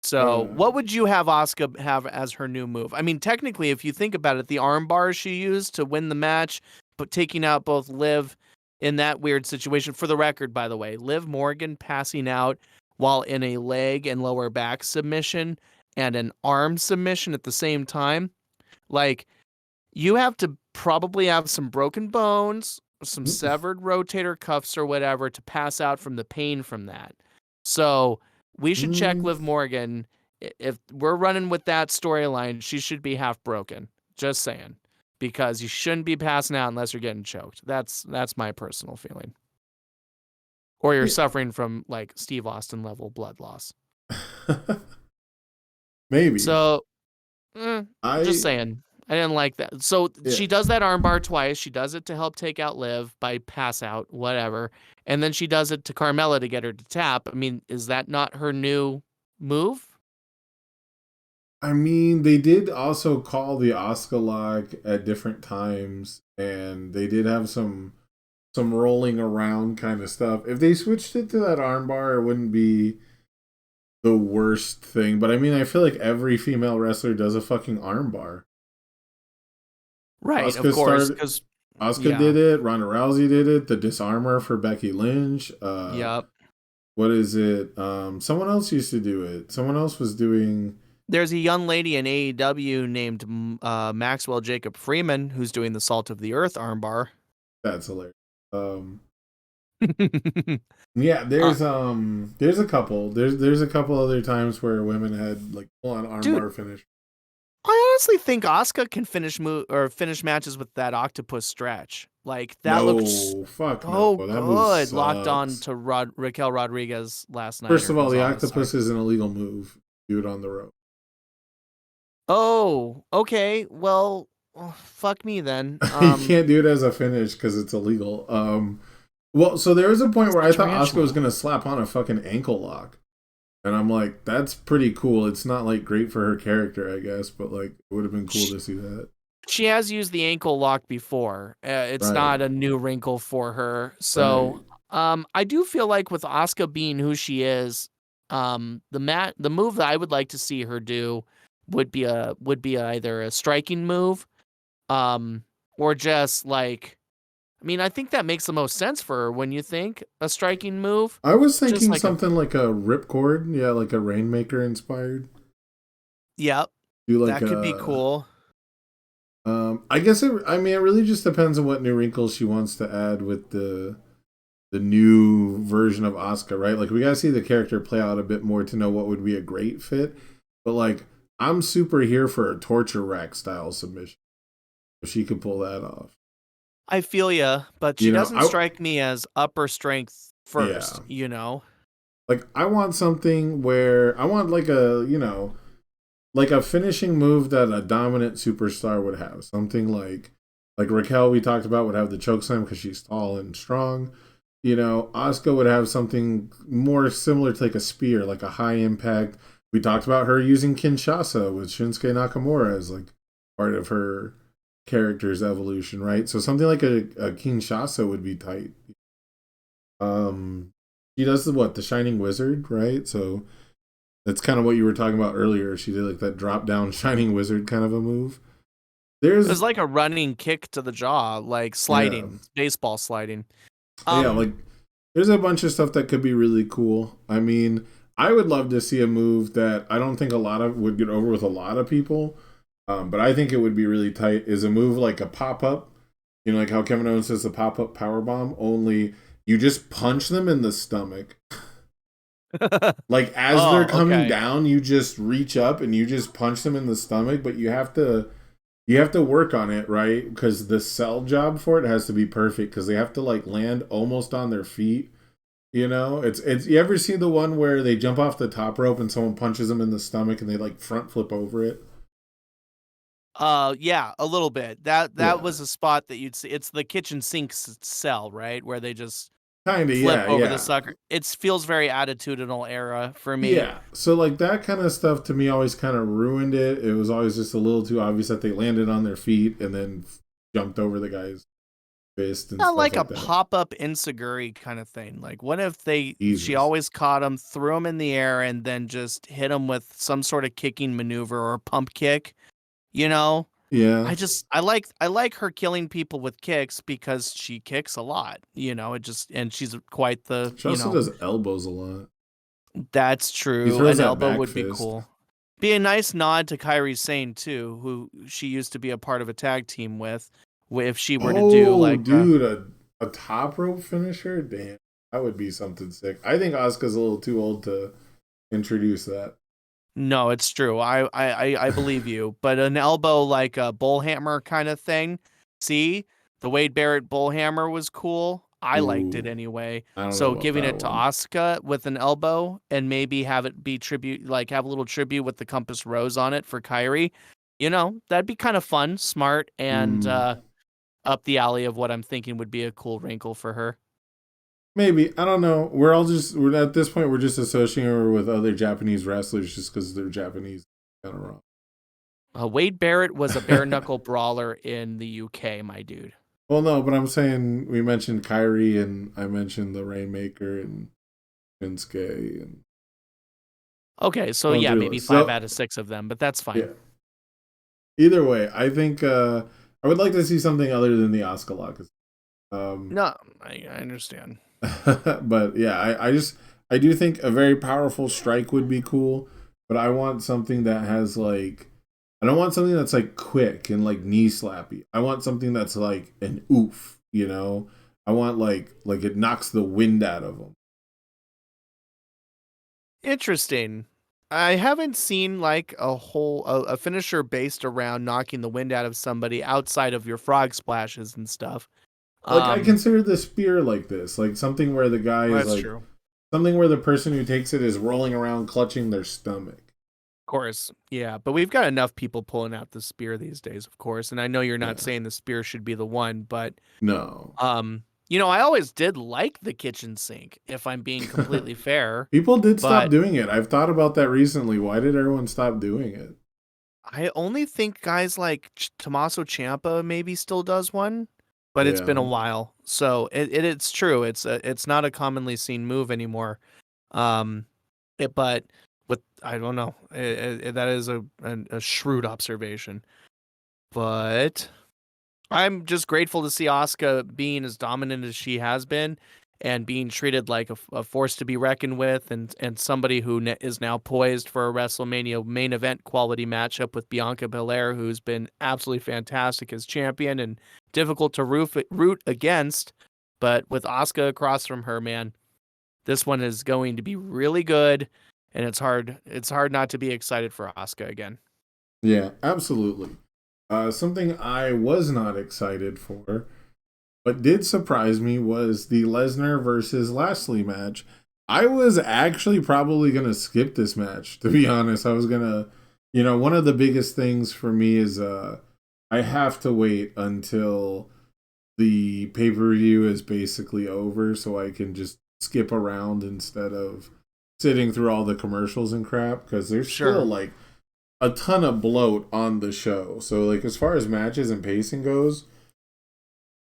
So what would you have Asuka have as her new move? I mean, technically, if you think about it, the arm bars she used to win the match, but taking out both Liv in that weird situation. For the record, by the way, Liv Morgan passing out while in a leg and lower back submission and an arm submission at the same time. Like, you have to probably have some broken bones, some severed rotator cuffs or whatever to pass out from the pain from that. So we should check Liv Morgan. If we're running with that storyline, she should be half broken. Just saying. Because you shouldn't be passing out unless you're getting choked. That's my personal feeling. Or you're suffering from like Steve Austin level blood loss. Maybe. So, just saying. I didn't like that. So she does that armbar twice. She does it to help take out Liv by pass out, whatever. And then she does it to Carmella to get her to tap. I mean, is that not her new move? I mean, they did also call the Asuka lock at different times, and they did have some rolling around kind of stuff. If they switched it to that armbar, it wouldn't be the worst thing. But I mean, I feel like every female wrestler does a fucking armbar. Right, Asuka of course. Because Asuka did it. Ronda Rousey did it. The disarmer for Becky Lynch. Yep. What is it? Someone else used to do it. Someone else was doing... There's a young lady in AEW named Maxwell Jacob Freeman who's doing the Salt of the Earth armbar. That's hilarious. Yeah, there's a couple. There's a couple other times where women had like full on armbar finish. I honestly think Asuka can finish matches with that octopus stretch. Like that looked so good. Locked on to Raquel Rodriguez last night. First of all, the octopus is an illegal move. Do it on the rope. Oh, okay. Well, fuck me then. You can't do it as a finish because it's illegal. Well, so there was a point where I thought Asuka was gonna slap on a fucking ankle lock. And I'm like, that's pretty cool. It's not like great for her character, I guess, but like it would have been cool to see that. She has used the ankle lock before. It's not a new wrinkle for her. So, I do feel like with Asuka being who she is, the move that I would like to see her do would be either a striking move, or just like. I mean, I think that makes the most sense for her when you think a striking move. I was thinking like something like a ripcord. Yeah, like a Rainmaker inspired. Yep. That could be cool. I guess it really just depends on what new wrinkles she wants to add with the new version of Asuka, right? Like we gotta see the character play out a bit more to know what would be a great fit. But like I'm super here for a torture rack style submission. If she could pull that off. I feel ya, but she doesn't strike me as upper strength first, Like, I want something where... I want, like, a finishing move that a dominant superstar would have. Something like Raquel, we talked about, would have the chokeslam because she's tall and strong. Asuka would have something more similar to, like, a spear, like a high impact. We talked about her using Kinshasa with Shinsuke Nakamura as, like, part of her... character's evolution, right? So something like a Kinshasa would be tight. She does the Shining Wizard, right? So that's kind of what you were talking about earlier. She did like that drop down Shining Wizard kind of a move. There's like a running kick to the jaw, like sliding, baseball sliding. Like there's a bunch of stuff that could be really cool. I mean, I would love to see a move that I don't think would get over with a lot of people. But I think it would be really tight is a move like a pop-up, like how Kevin Owens says the pop-up powerbomb, only you just punch them in the stomach. Like as they're coming down, you just reach up and you just punch them in the stomach, but you have to work on it, right? Because the sell job for it has to be perfect because they have to like land almost on their feet You know, it's you ever see the one where they jump off the top rope and someone punches them in the stomach and they like front flip over it? Yeah, a little bit. That Yeah. was a spot that you'd see. It's the kitchen sink cell, right? Where they just Kind of, flip yeah, over the yeah. sucker. It feels very attitudinal era for me. Yeah. So like that kind of stuff to me always kind of ruined it. It was always just a little too obvious that they landed on their feet and then jumped over the guy's fist and Not stuff like a like that. pop-up insecurity kind of thing. Like, what if she Jesus. always caught him, threw him in the air, and then just hit him with some sort of kicking maneuver or pump kick? You know, Yeah. I like her killing people with kicks because she kicks a lot. And she's quite the She also does elbows a lot. That's He true. throws An that elbow back would be fist. cool. Be a nice nod to Kairi Sane too, who she used to be a part of a tag team with. If she were to do Oh, like dude, a top rope finisher? Damn. That would be something sick. I think Asuka's a little too old to introduce that. no, it's true. I believe you. But an elbow like a bullhammer kind of thing. See, the Wade Barrett bullhammer was cool. I liked it Ooh, anyway. I don't know So about giving that it to one. Asuka with an elbow and maybe have it be tribute, like have a little tribute with the Compass Rose on it for Kyrie. That'd be kind of fun, smart, and Mm, up the alley of what I'm thinking would be a cool wrinkle for her. maybe. I don't know. We're at this point, we're just associating her with other Japanese wrestlers just because they're Japanese. Kind of wrong. Wade Barrett was a bare knuckle brawler in the UK, my dude. Well, no, but I'm saying we mentioned Kyrie and I mentioned the Rainmaker and Shinsuke and Okay, so going yeah, through the maybe list. 5 So, out of 6 of them, but that's yeah. fine. Either way, I think I would like to see something other than the Asuka lock. Um, No, I understand. but yeah, I do think a very powerful strike would be cool, but I want something that has like I don't want something that's like quick and like knee slappy. I want something that's like an oof, you know. I want like it knocks the wind out of them. Interesting. I haven't seen like a finisher based around knocking the wind out of somebody outside of your frog splashes and stuff. Like I Um, consider the spear like this, like something where the guy is that's like true. something where the person who takes it is rolling around clutching their stomach. Of course, yeah, but we've got enough people pulling out the spear these days, of course. And I know you're not Yeah. saying the spear should be the one, but No. I always did like the kitchen sink, if I'm being completely fair. People did stop But doing it. I've thought about that recently. Why did everyone stop doing it? I only think guys like Tommaso Ciampa maybe still does one, but it's been a Yeah. while. So it's true. It's not a commonly seen move anymore. Um, but with I don't know. That is a shrewd observation. But I'm just grateful to see Asuka being as dominant as she has been and being treated like a force to be reckoned with and somebody who is now poised for a WrestleMania main event quality matchup with Bianca Belair, who's been absolutely fantastic as champion and difficult to root against. But with Asuka across from her, man, this one is going to be really good, and it's hard not to be excited for Asuka again. Yeah, absolutely. Something I was not excited for, but did surprise me was the Lesnar versus Lashley match. I was actually probably going to skip this match, to be honest. I was going to, one of the biggest things for me is I have to wait until the pay per view is basically over so I can just skip around instead of sitting through all the commercials and crap because there's still Sure. like a ton of bloat on the show. So like as far as matches and pacing goes,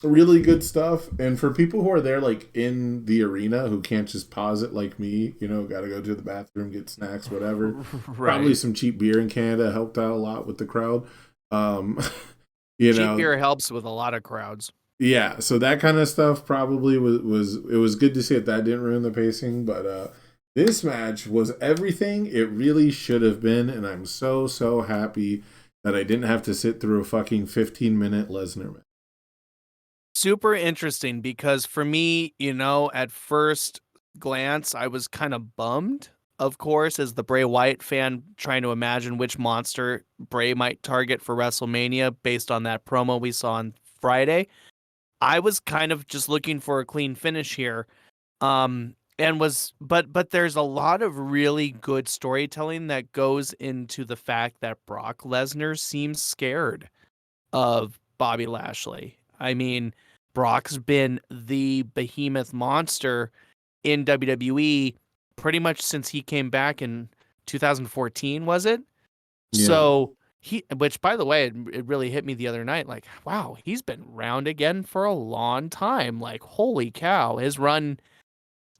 really good stuff. And for people who are there like in the arena who can't just pause it like me, got to go to the bathroom, get snacks, whatever. Probably Right. some cheap beer in Canada helped out a lot with the crowd. Um, you Cheap know, beer helps with a lot of crowds. yeah. So that kind of stuff probably was it was good to see that didn't ruin the pacing, but this match was everything it really should have been, and I'm so happy that I didn't have to sit through a fucking 15-minute Lesnar match. Super interesting because for me, at first glance, I was kind of bummed, of course, as the Bray Wyatt fan trying to imagine which monster Bray might target for WrestleMania based on that promo we saw on Friday. I was kind of just looking for a clean finish here. but there's a lot of really good storytelling that goes into the fact that Brock Lesnar seems scared of Bobby Lashley. I mean, Brock's been the behemoth monster in WWE pretty much since he came back in 2014, was it? Yeah. So which by the way, it really hit me the other night. Like, wow, he's been around again for a long time. Like, holy cow, his run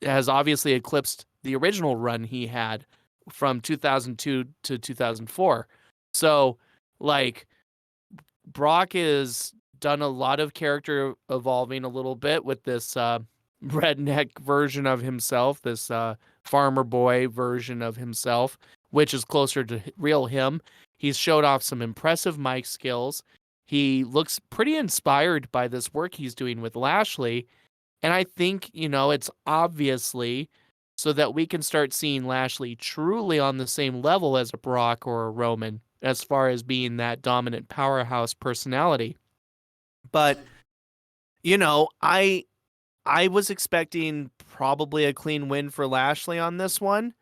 has obviously eclipsed the original run he had from 2002 to 2004. So, like, Brock has done a lot of character evolving a little bit with this redneck version of himself, this farmer boy version of himself, which is closer to real him. He's showed off some impressive mic skills. He looks pretty inspired by this work he's doing with Lashley. And I think, it's obviously so that we can start seeing Lashley truly on the same level as a Brock or a Roman as far as being that dominant powerhouse personality. But, I was expecting probably a clean win for Lashley on this one,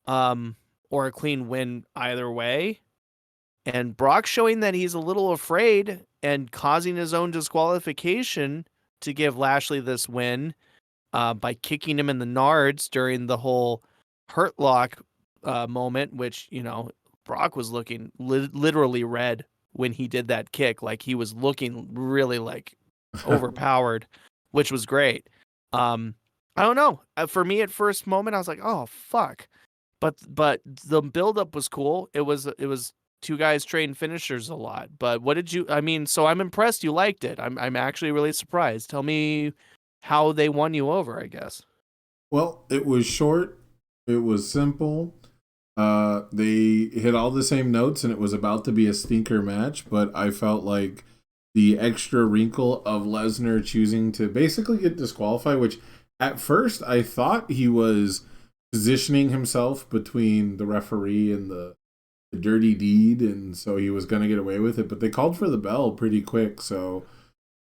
or a clean win either way. And Brock showing that he's a little afraid and causing his own disqualification to give Lashley this win by kicking him in the nards during the whole Hurt Lock moment, which, Brock was looking literally red when he did that kick. Like, he was looking really, like, overpowered, which was great. I don't know. For me, at first moment, I was like, oh, fuck. But the buildup was cool. It was two guys trading finishers a lot. But what did you? I mean, so I'm impressed. You liked it. I'm actually really surprised. Tell me how they won you over, I guess. Well, it was short. It was simple. They hit all the same notes, and it was about to be a stinker match. But I felt like the extra wrinkle of Lesnar choosing to basically get disqualified, which at first I thought he was positioning himself between the referee and the dirty deed, and so he was going to get away with it. But they called for the bell pretty quick, so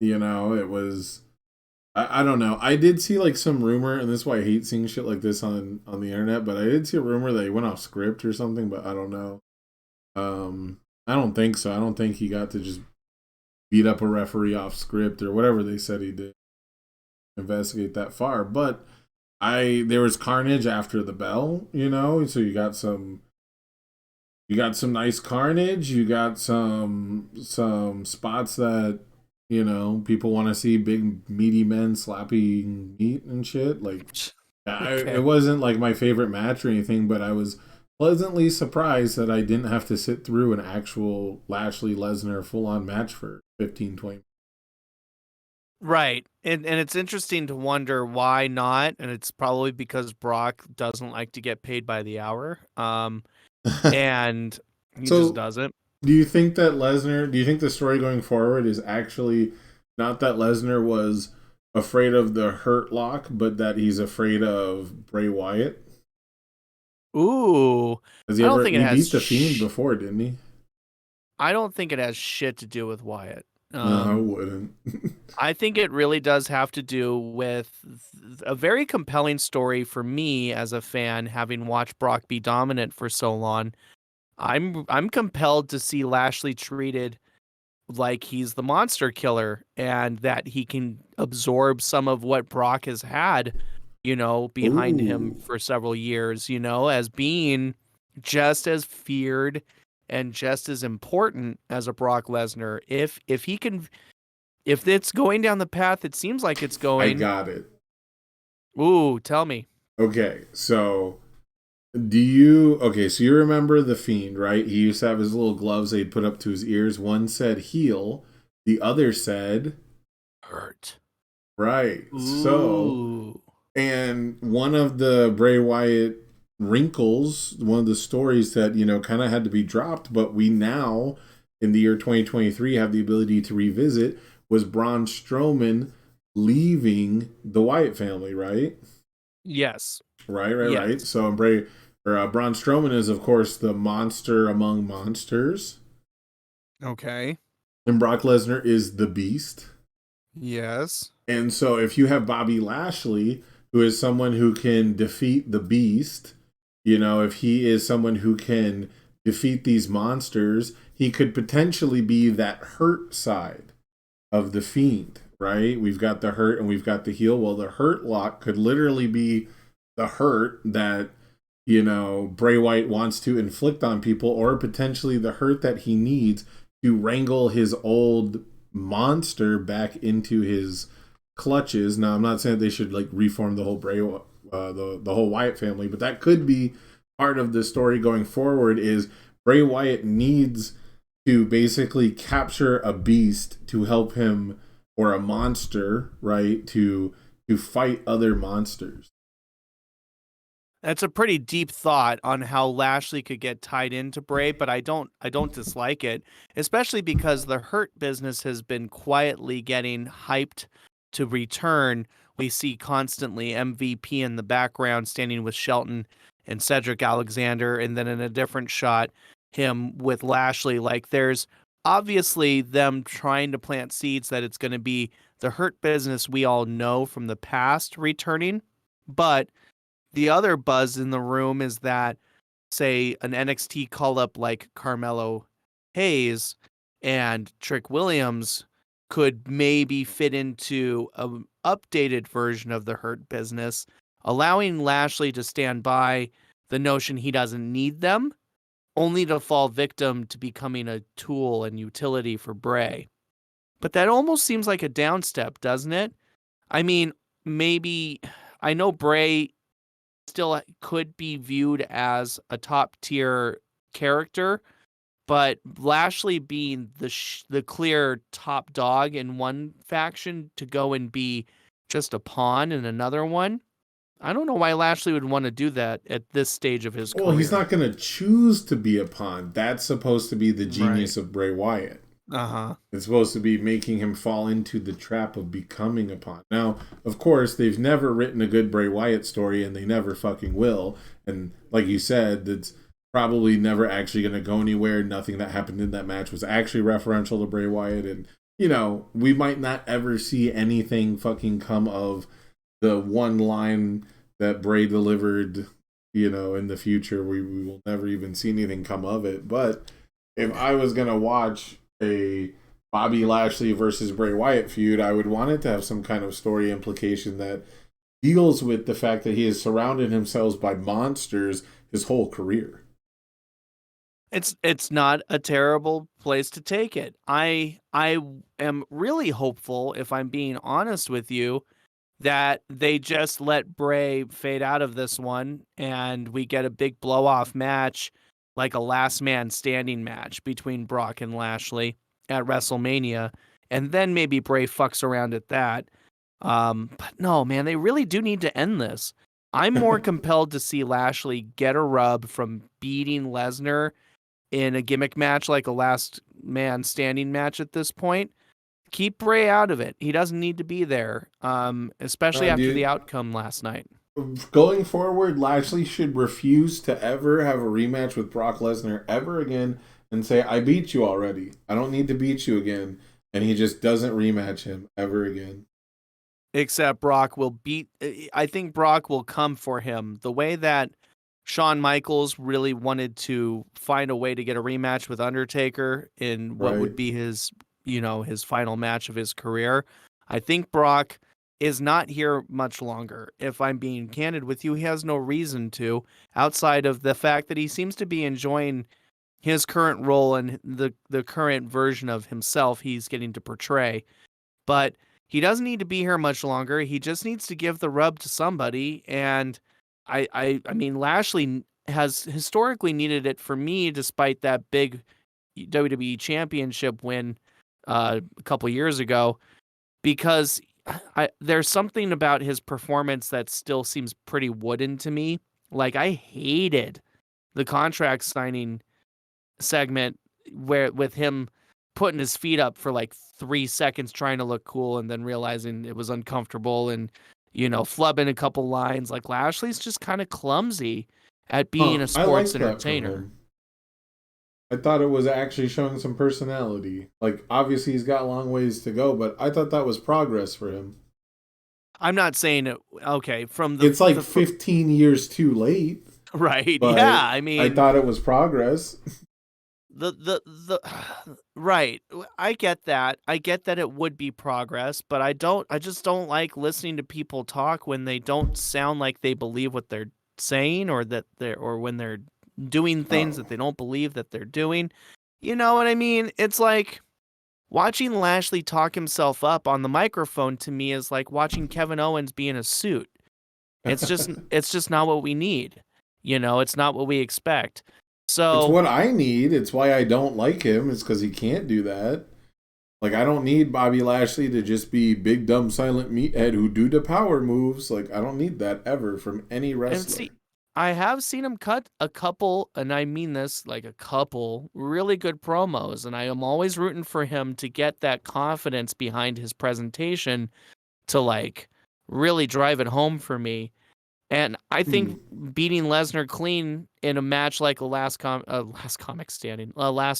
it was. I don't know. I did see like some rumor, and this is why I hate seeing shit like this on the internet. But I did see a rumor that he went off script or something, but I don't know. I don't think so. I don't think he got to just beat up a referee off script or whatever they said he did. Investigate that far, but there was carnage after the bell, so you got some nice carnage, you got some spots that people want to see big meaty men slapping meat and shit. Like, Okay. it wasn't like my favorite match or anything, but I was pleasantly surprised that I didn't have to sit through an actual Lashley Lesnar full on match for 15-20 minutes. Right. And it's interesting to wonder why not. And it's probably because Brock doesn't like to get paid by the hour. And he just So, doesn't. do you think the story going forward is actually not that Lesnar was afraid of the Hurt Lock, but that he's afraid of Bray Wyatt? Ooh. Has I don't think it he has beat the Fiend before, didn't he? I don't think it has shit to do with Wyatt. No, I wouldn't. I think it really does have to do with a very compelling story for me as a fan, having watched Brock be dominant for so long. I'm compelled to see Lashley treated like he's the monster killer and that he can absorb some of what Brock has had, behind him Ooh. for several years, as being just as feared and just as important as a Brock Lesnar. If it's going down the path it seems like it's I going. got it. Ooh, tell me. Okay, so so you remember the Fiend, right? He used to have his little gloves they'd put up to his ears. One said heal, the other said Hurt. right. So, Ooh. and one of the Bray Wyatt wrinkles, one of the stories that, kind of had to be dropped, but we now, in the year 2023, have the ability to revisit, was Braun Strowman leaving the Wyatt family, right? Yes. Right. Yes. So, Braun Strowman is, of course, the monster among monsters. Okay. And Brock Lesnar is the beast. Yes. And so if you have Bobby Lashley, who is someone who can defeat the beast, if he is someone who can defeat these monsters, he could potentially be that hurt side of the Fiend, right? We've got the hurt and we've got the heal. Well, the hurt lock could literally be the hurt that, Bray Wyatt wants to inflict on people, or potentially the hurt that he needs to wrangle his old monster back into his clutches. Now, I'm not saying they should like reform the whole the whole Wyatt family, but that could be part of the story going forward. Is Bray Wyatt needs to basically capture a beast to help him, or a monster, right, to fight other monsters. That's a pretty deep thought on how Lashley could get tied into Bray, but I don't dislike it, especially because the Hurt business has been quietly getting hyped to return. We see constantly MVP in the background standing with Shelton and Cedric Alexander, and then in a different shot, him with Lashley. Like, there's obviously them trying to plant seeds that it's going to be the Hurt business we all know from the past returning, but the other buzz in the room is that, say, an NXT call-up like Carmelo Hayes and Trick Williams could maybe fit into an updated version of the Hurt business, allowing Lashley to stand by the notion he doesn't need them, only to fall victim to becoming a tool and utility for Bray. But that almost seems like a downstep, doesn't it? I mean, maybe I know Bray still could be viewed as a top tier character, but Lashley being the clear top dog in one faction to go and be just a pawn in another one, I don't know why Lashley would want to do that at this stage of his career. Well, he's not going to choose to be a pawn. That's supposed to be the genius of Bray Wyatt. Uh-huh. It's supposed to be making him fall into the trap of becoming a pawn. Now, of course, they've never written a good Bray Wyatt story, and they never fucking will. And like you said, it's probably never actually going to go anywhere. Nothing that happened in that match was actually referential to Bray Wyatt. And, we might not ever see anything fucking come of the one line that Bray delivered, in the future. We will never even see anything come of it. But if I was going to watch a Bobby Lashley versus Bray Wyatt feud, I would want it to have some kind of story implication that deals with the fact that he has surrounded himself by monsters his whole career. It's not a terrible place to take it. I am really hopeful, if I'm being honest with you, that they just let Bray fade out of this one and we get a big blow-off match, like a last man standing match between Brock and Lashley at WrestleMania, and then maybe Bray fucks around at that. But no, man, they really do need to end this. I'm more compelled to see Lashley get a rub from beating Lesnar in a gimmick match, like a last man standing match at this point. Keep Bray out of it. He doesn't need to be there, especially after the outcome last night. Going forward, Lashley should refuse to ever have a rematch with Brock Lesnar ever again and say, I beat you already. I don't need to beat you again. And he just doesn't rematch him ever again. Except Brock will I think Brock will come for him. The way that Shawn Michaels really wanted to find a way to get a rematch with Undertaker in what would be his final match of his career. I think Brock is not here much longer. If I'm being candid with you, he has no reason to, outside of the fact that he seems to be enjoying his current role and the current version of himself he's getting to portray. But he doesn't need to be here much longer. He just needs to give the rub to somebody. And I mean, Lashley has historically needed it for me, despite that big WWE championship win a couple years ago, because there's something about his performance that still seems pretty wooden to me. Like, I hated the contract signing segment with him putting his feet up for like 3 seconds trying to look cool and then realizing it was uncomfortable and, flubbing a couple lines. Like, Lashley's just kind of clumsy at being a sports entertainer. I thought it was actually showing some personality. Like, obviously he's got a long ways to go, but I thought that was progress for him. I'm not saying it. Okay, from It's like 15 years too late, right. Yeah, but I I mean thought it was progress. the right. I get that. I get that it would be progress, but I just don't like listening to people talk when they don't sound like they believe what they're saying, or that they're or when they're doing things Oh. that they don't believe that they're doing. You know what I mean? It's like watching Lashley talk himself up on the microphone to me is like watching Kevin Owens be in a suit. It's just not what we need. It's not what we expect. It's So, what I need. It's why I don't like him. It's because he can't do that. Like, I don't need Bobby Lashley to just be big, dumb, silent meathead who do the power moves. Like, I don't need that ever from any and wrestler. see, I have seen him cut a couple, and I mean this, like a couple really good promos, and I am always rooting for him to get that confidence behind his presentation to like really drive it home for me. And I Hmm. think beating Lesnar clean in a match like a last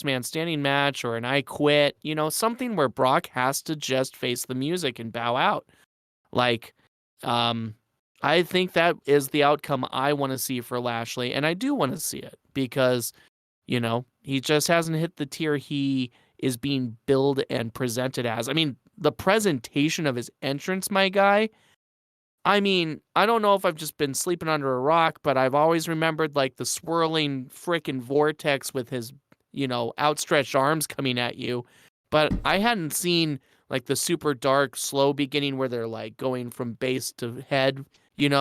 man standing match, or an I quit, something where Brock has to just face the music and bow out. Like, um, I think that is the outcome I want to see for Lashley, and I do want to see it because, he just hasn't hit the tier he is being billed and presented as. I mean, the presentation of his entrance, my guy. I mean, I don't know if I've just been sleeping under a rock, but I've always remembered like the swirling frickin' vortex with his, outstretched arms coming at you. But I hadn't seen like the super dark, slow beginning where they're like going from base to head,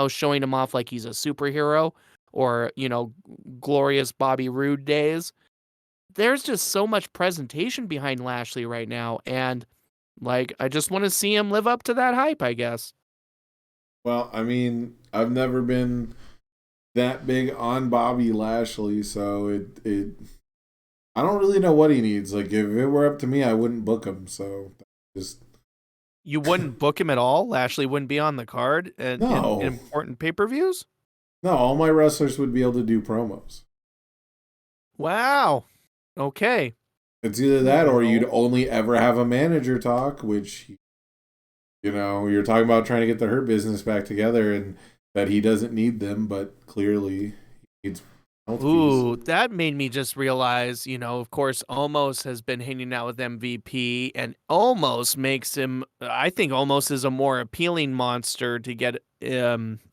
showing him off like he's a superhero, or, glorious Bobby Roode days. There's just so much presentation behind Lashley right now. And like, I just want to see him live up to that hype, I guess. Well, I mean, I've never been that big on Bobby Lashley, so I don't really know what he needs. Like, if it were up to me, I wouldn't book him. So just You wouldn't book him at all? Lashley wouldn't be on the card in no, important pay-per-views? no. All my wrestlers would be able to do promos. Wow. Okay. It's either that or you'd Well, only ever have a manager talk, which, you're talking about trying to get the Hurt Business back together and that he doesn't need them, but clearly he needs mouthpiece. ooh, that made me just realize, of course, Omos has been hanging out with MVP, and Omos makes him, I think Omos is a more appealing monster to get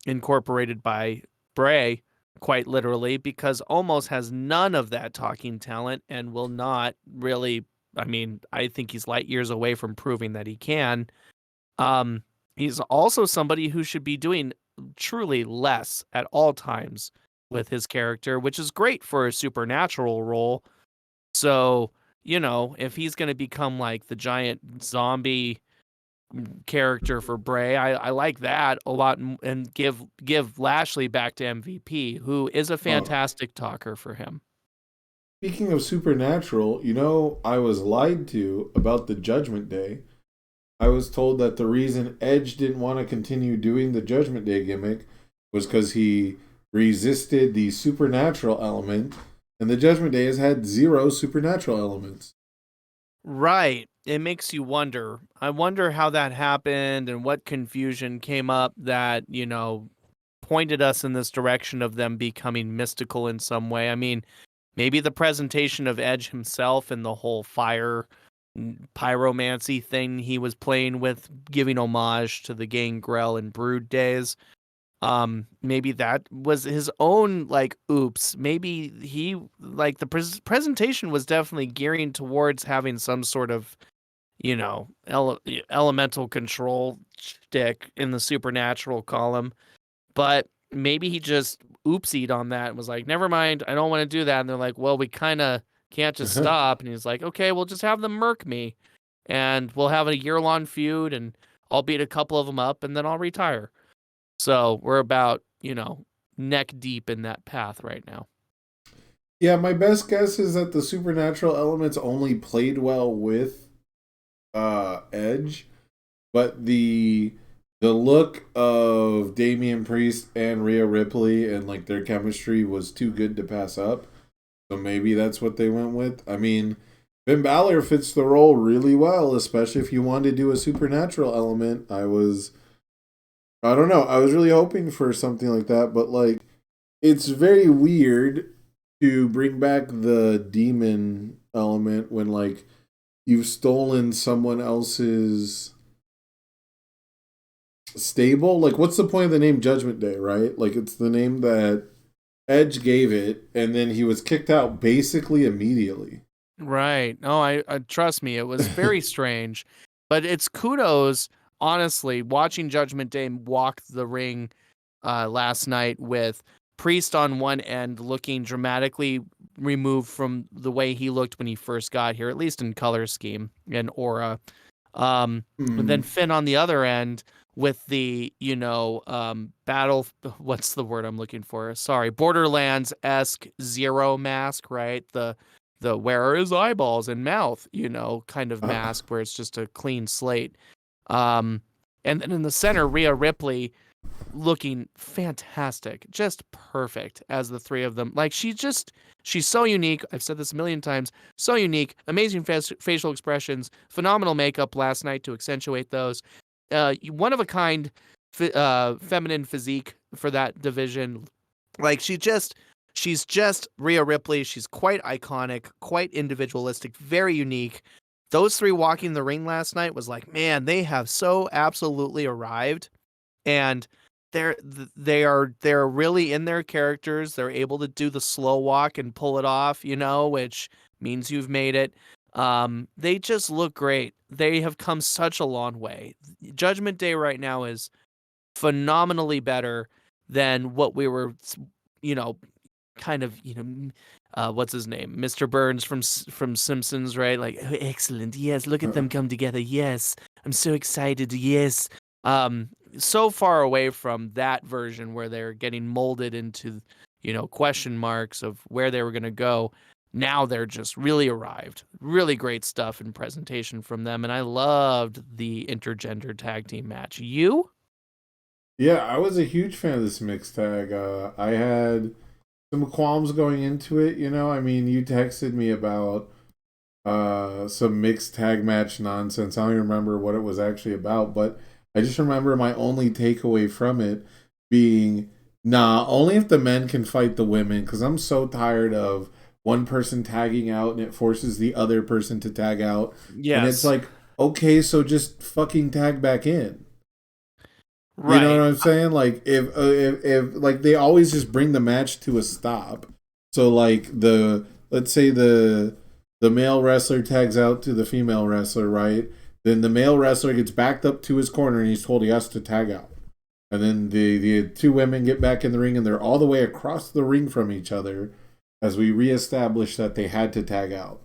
incorporated by Bray, quite literally, because Omos has none of that talking talent and will not really, I mean, I think he's light years away from proving that he can. Um, he's also somebody who should be doing truly less at all times with his character, which is great for a supernatural role. So, if he's going to become like the giant zombie character for Bray, I like that a lot, and give Lashley back to MVP, who is a Oh, fantastic talker for him. speaking of supernatural, I was lied to about the Judgment Day. I was told that the reason Edge didn't want to continue doing the Judgment Day gimmick was because he resisted the supernatural element, and the Judgment Day has had zero supernatural elements. Right. It makes you wonder. I wonder how that happened and what confusion came up that, pointed us in this direction of them becoming mystical in some way. I mean, maybe the presentation of Edge himself and the whole fire pyromancy thing he was playing with, giving homage to the Gangrel and Brood days. Maybe that was his own like oops. Maybe he like the presentation was definitely gearing towards having some sort of, elemental control stick in the supernatural column, but maybe he just oopsied on that and was like, never mind, I don't want to do that. And they're like, well, we kind of can't just stop. And he's like, okay, we'll just have them murk me and we'll have a year-long feud and I'll beat a couple of them up and then I'll retire. So we're about, neck deep in that path right now. Yeah, my best guess is that the supernatural elements only played well with Edge, but the look of Damian Priest and Rhea Ripley and like their chemistry was too good to pass up. So maybe that's what they went with. I mean, Finn Balor fits the role really well, especially if you wanted to do a supernatural element. I don't know. I was really hoping for something like that, but like it's very weird to bring back the demon element when like you've stolen someone else's stable. Like, what's the point of the name Judgment Day, right? Like, it's the name that Edge gave it, and then he was kicked out basically immediately. Right. No, I trust me, it was very strange. But it's kudos, honestly, watching Judgment Day walk the ring last night with Priest on one end looking dramatically removed from the way he looked when he first got here, at least in color scheme and aura. And then Finn on the other end with the, battle, what's the word I'm looking for? Sorry, Borderlands-esque Zero mask, right? The where are his eyeballs and mouth, kind of mask where it's just a clean slate. And then in the center, Rhea Ripley looking fantastic, just perfect as the three of them. Like she's so unique. I've said this a million times. So unique, amazing facial expressions, phenomenal makeup last night to accentuate those. One of a kind, feminine physique for that division. Like she's just Rhea Ripley. She's quite iconic, quite individualistic, very unique. Those three walking the ring last night was like, man, they have so absolutely arrived, and they're really in their characters. They're able to do the slow walk and pull it off, which means you've made it. They just look great. They have come such a long way. Judgment Day right now is phenomenally better than what we were, kind of, what's his name? Mr. Burns from Simpsons, right? Like, oh, excellent. Yes, look at them come together. Yes. I'm so excited. Yes. So far away from that version where they're getting molded into, question marks of where they were going to go. Now they're just really arrived. Really great stuff and presentation from them. And I loved the intergender tag team match. You? Yeah, I was a huge fan of this mixed tag. I had some qualms going into it, I mean, you texted me about some mixed tag match nonsense. I don't even remember what it was actually about, but I just remember my only takeaway from it being, nah, only if the men can fight the women, because I'm so tired of one person tagging out and it forces the other person to tag out. Yes. And it's like, okay, so just fucking tag back in. Right. You know what I'm saying? Like if like they always just bring the match to a stop. So like let's say the male wrestler tags out to the female wrestler, right? Then the male wrestler gets backed up to his corner and he's told he has to tag out. And then the two women get back in the ring and they're all the way across the ring from each other as we reestablish that they had to tag out.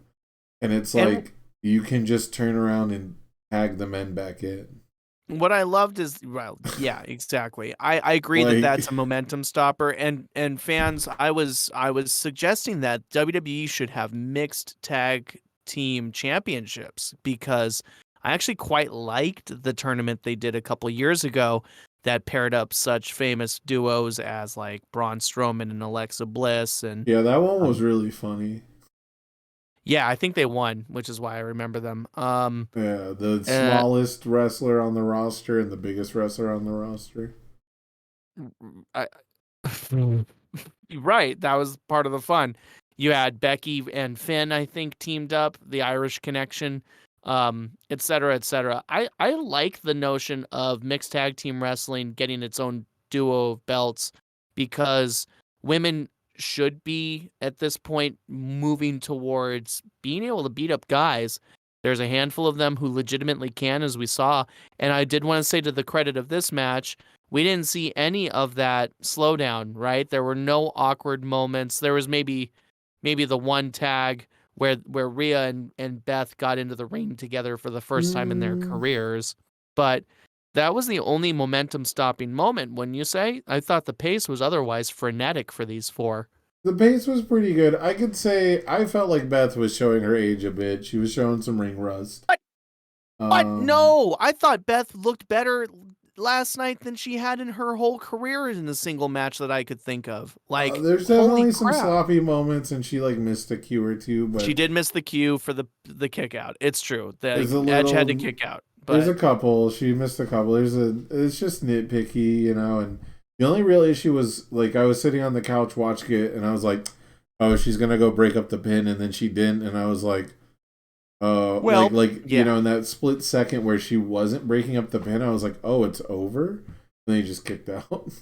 And it's like you can just turn around and tag the men back in. What I loved is, well, yeah, exactly. I agree that that's a momentum stopper, and fans, I was suggesting that WWE should have mixed tag team championships, because I actually quite liked the tournament they did a couple years ago that paired up such famous duos as like Braun Strowman and Alexa Bliss, and yeah, that one was really funny. Yeah, I think they won, which is why I remember them. Yeah, the smallest wrestler on the roster and the biggest wrestler on the roster. Right, that was part of the fun. You had Becky and Finn, I think, teamed up, the Irish connection, et cetera, et cetera. I like the notion of mixed tag team wrestling getting its own duo of belts, because women should be at this point moving towards being able to beat up guys. There's a handful of them who legitimately can, as we saw. And I did want to say, to the credit of this match, we didn't see any of that slowdown, right? There were no awkward moments. There was maybe the one tag where Rhea and Beth got into the ring together for the first time in their careers. But that was the only momentum-stopping moment, wouldn't you say? I thought the pace was otherwise frenetic for these four. The pace was pretty good. I could say I felt like Beth was showing her age a bit. She was showing some ring rust. But no, I thought Beth looked better last night than she had in her whole career in a single match that I could think of. Like, there's definitely some sloppy moments, and she like missed a cue or two. But she did miss the cue for the kick out. It's true. Edge had to kick out. There's but a couple. She missed a couple. It's just nitpicky, and the only real issue was like I was sitting on the couch watching it, and I was like, "Oh, she's gonna go break up the pin," and then she didn't, and I was like, well, in that split second where she wasn't breaking up the pin, I was like, "Oh, it's over." And then he just kicked out.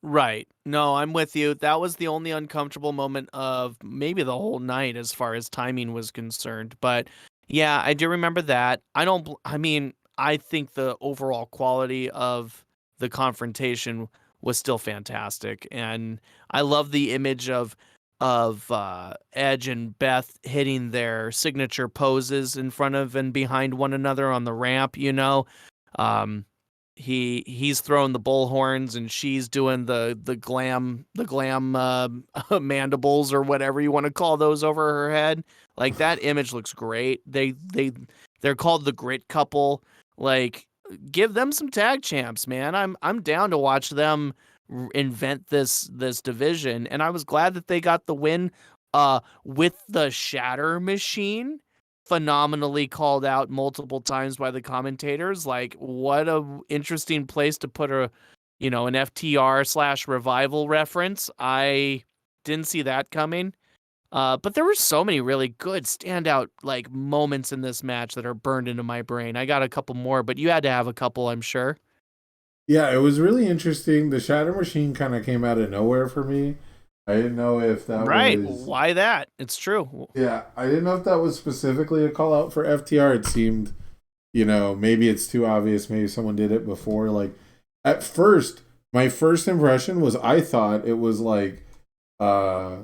right. No, I'm with you. That was the only uncomfortable moment of maybe the whole night as far as timing was concerned. But yeah, I do remember that. I mean, I think the overall quality of the confrontation was still fantastic. And I love the image of Edge and Beth hitting their signature poses in front of and behind one another on the ramp. Um he's throwing the bull horns and she's doing the glam mandibles or whatever you want to call those over her head. Like that image looks great. They're called the Grit Couple. Like give them some tag champs, man. I'm down to watch them invent this division, and I was glad that they got the win with the Shatter Machine, phenomenally called out multiple times by the commentators. Like, what a interesting place to put an FTR slash revival reference. I didn't see that coming. But there were so many really good standout like moments in this match that are burned into my brain. I got a couple more, but you had to have a couple, I'm sure. Yeah, it was really interesting. The Shatter Machine kind of came out of nowhere for me. I didn't know if that Right. was. Why that? It's true. Yeah, I didn't know if that was specifically a call out for FTR. It seemed, maybe it's too obvious. Maybe someone did it before. Like, at first, my first impression was I thought it was like uh,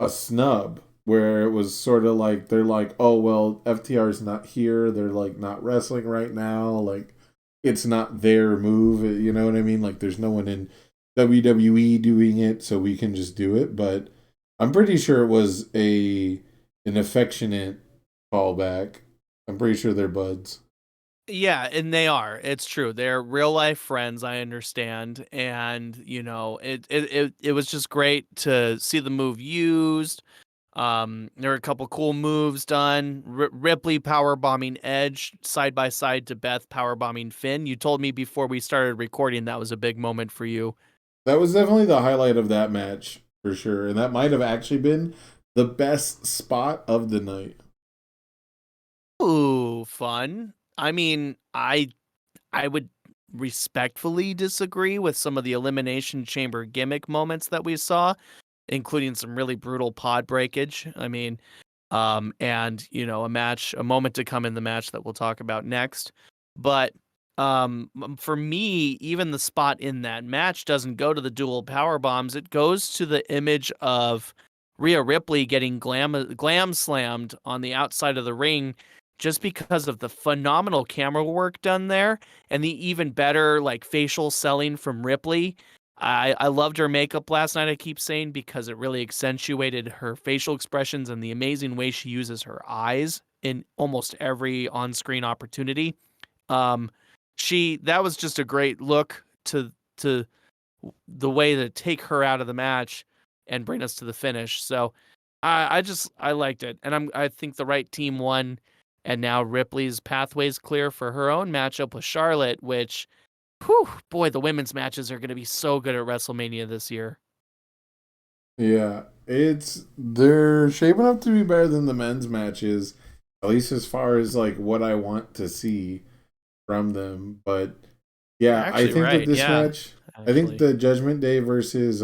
a snub where it was sort of like they're like, oh, well, FTR's not here. They're like not wrestling right now. Like, it's not their move. You know what I mean? Like, there's no one in WWE doing it, so we can just do it. But I'm pretty sure it was an affectionate callback. I'm pretty sure they're buds. Yeah, and they are. It's true. They're real life friends, I understand. And, it was just great to see the move used. There were a couple cool moves done. Ripley power bombing Edge side by side to Beth power bombing Finn. You told me before we started recording that was a big moment for you. That was definitely the highlight of that match for sure, and that might have actually been the best spot of the night. Ooh, fun. I mean, I would respectfully disagree with some of the Elimination Chamber gimmick moments that we saw, including some really brutal pod breakage. I mean, and a moment to come in the match that we'll talk about next. But for me, even the spot in that match doesn't go to the dual power bombs. It goes to the image of Rhea Ripley getting glam slammed on the outside of the ring, just because of the phenomenal camera work done there and the even better like facial selling from Ripley. I loved her makeup last night, I keep saying, because it really accentuated her facial expressions and the amazing way she uses her eyes in almost every on-screen opportunity. Um, that was just a great look to the way to take her out of the match and bring us to the finish. So I liked it, and I think the right team won, and now Ripley's pathway's clear for her own matchup with Charlotte, which, whew, boy, the women's matches are going to be so good at WrestleMania this year. Yeah, they're shaping up to be better than the men's matches, at least as far as like what I want to see from them. But yeah, I Actually, think that right? this Yeah, match, I think actually, the Judgment Day versus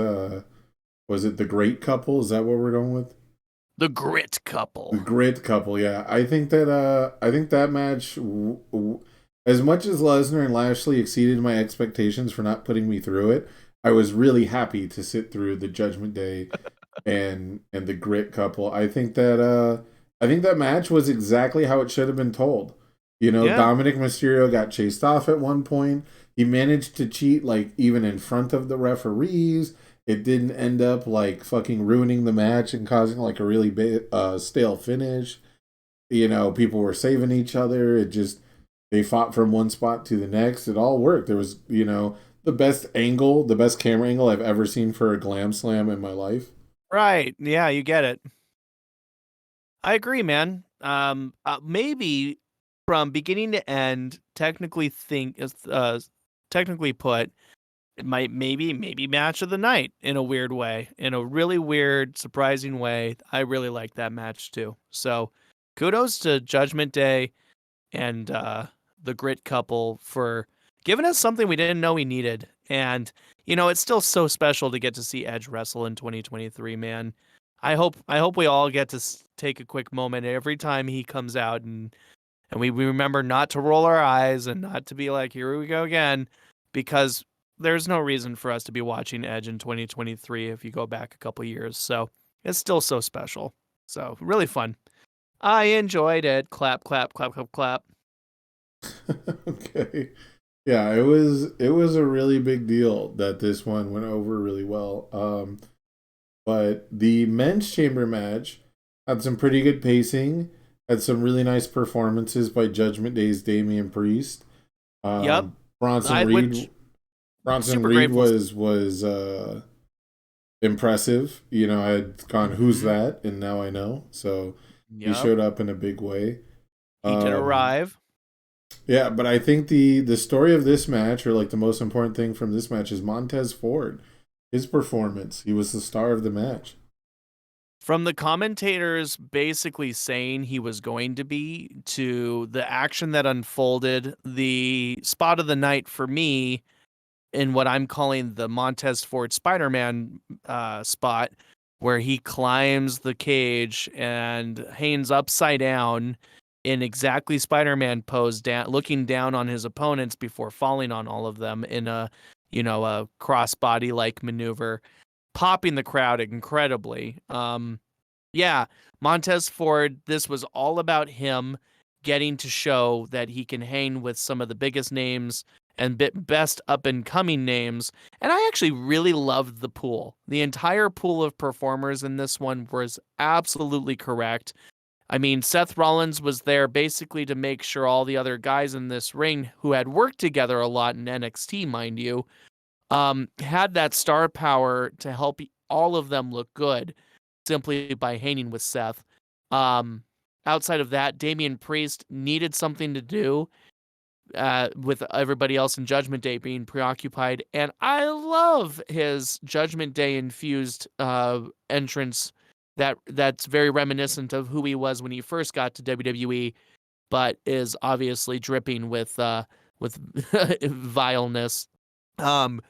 was it the Great Couple? Is that what we're going with? the Grit The Couple. Great Couple, yeah. I think that match, as much as Lesnar and Lashley exceeded my expectations for not putting me through it, I was really happy to sit through the Judgment Day and the Grit Couple. I think that match was exactly how it should have been told. Yeah, Dominic Mysterio got chased off at one point. He managed to cheat like even in front of the referees. It didn't end up like fucking ruining the match and causing like a really stale finish. People were saving each other. They fought from one spot to the next. It all worked. There was, the best angle, the best camera angle I've ever seen for a glam slam in my life. right. Yeah, you get it. I agree, man. Maybe from beginning to end, technically put, it might maybe match of the night in a weird way, in a really weird, surprising way. I really like that match too. So kudos to Judgment Day and the Grit couple for giving us something we didn't know we needed. And it's still so special to get to see Edge wrestle in 2023, man. I hope we all get to take a quick moment every time he comes out, and we remember not to roll our eyes and not to be like, here we go again, because there's no reason for us to be watching Edge in 2023 if you go back a couple years. So it's still so special. So really fun. I enjoyed it. Clap, clap, clap, clap, clap. Okay. Yeah, it was a really big deal that this one went over really well. But the men's chamber match had some pretty good pacing, had some really nice performances by Judgment Day's Damian Priest. Yep. Bronson Reed was impressive. I had gone, who's that? And now I know. So he showed up in a big way. He did arrive. Yeah, but I think the story of this match, or like the most important thing from this match, is Montez Ford. His performance. He was the star of the match. From the commentators basically saying he was going to be, to the action that unfolded, the spot of the night for me in what I'm calling the Montez Ford Spider-Man spot, where he climbs the cage and hangs upside down in exactly Spider-Man pose, looking down on his opponents before falling on all of them in a crossbody like maneuver, popping the crowd incredibly. Yeah, Montez Ford, this was all about him getting to show that he can hang with some of the biggest names and best up-and-coming names. And I actually really loved the pool. The entire pool of performers in this one was absolutely correct. I mean, Seth Rollins was there basically to make sure all the other guys in this ring, who had worked together a lot in NXT, mind you, had that star power to help all of them look good simply by hanging with Seth. Outside of that, Damian Priest needed something to do with everybody else in Judgment Day being preoccupied. And I love his Judgment Day infused entrance that's very reminiscent of who he was when he first got to WWE, but is obviously dripping with vileness. And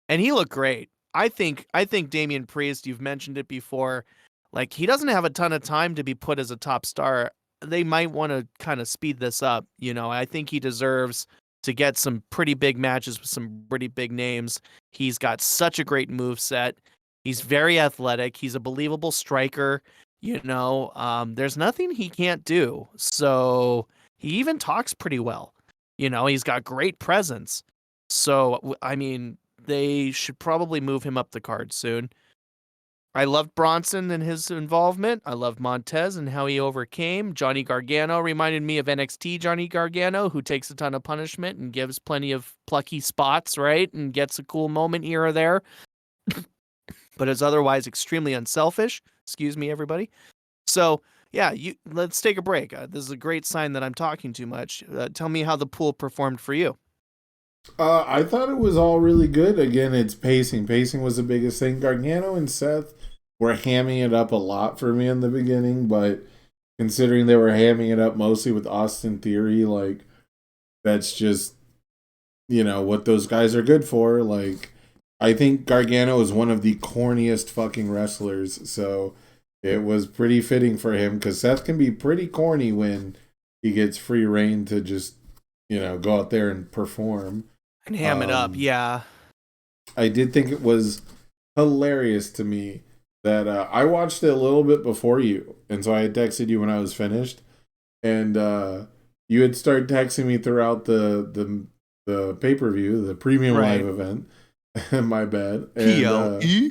he looked great. I think Damian Priest, you've mentioned it before, like, he doesn't have a ton of time to be put as a top star. They might want to kind of speed this up. I think he deserves to get some pretty big matches with some pretty big names. He's got such a great move set. He's very athletic. He's a believable striker. There's nothing he can't do. So he even talks pretty well. He's got great presence. So, I mean, they should probably move him up the card soon. I loved Bronson and his involvement. I loved Montez and how he overcame. Johnny Gargano reminded me of NXT Johnny Gargano, who takes a ton of punishment and gives plenty of plucky spots, right? And gets a cool moment here or there. But is otherwise extremely unselfish. Excuse me, everybody. So, yeah, let's take a break. This is a great sign that I'm talking too much. Tell me how the pool performed for you. I thought it was all really good. Again, it's pacing. Pacing was the biggest thing. Gargano and Seth were hamming it up a lot for me in the beginning, but considering they were hamming it up mostly with Austin Theory, like, that's just, what those guys are good for. Like, I think Gargano is one of the corniest fucking wrestlers, so it was pretty fitting for him, because Seth can be pretty corny when he gets free reign to just, go out there and perform. And ham it up, yeah. I did think it was hilarious to me that I watched it a little bit before you, and so I had texted you when I was finished, and you had started texting me throughout the pay-per-view, the premium live event. My bad. And, PLE?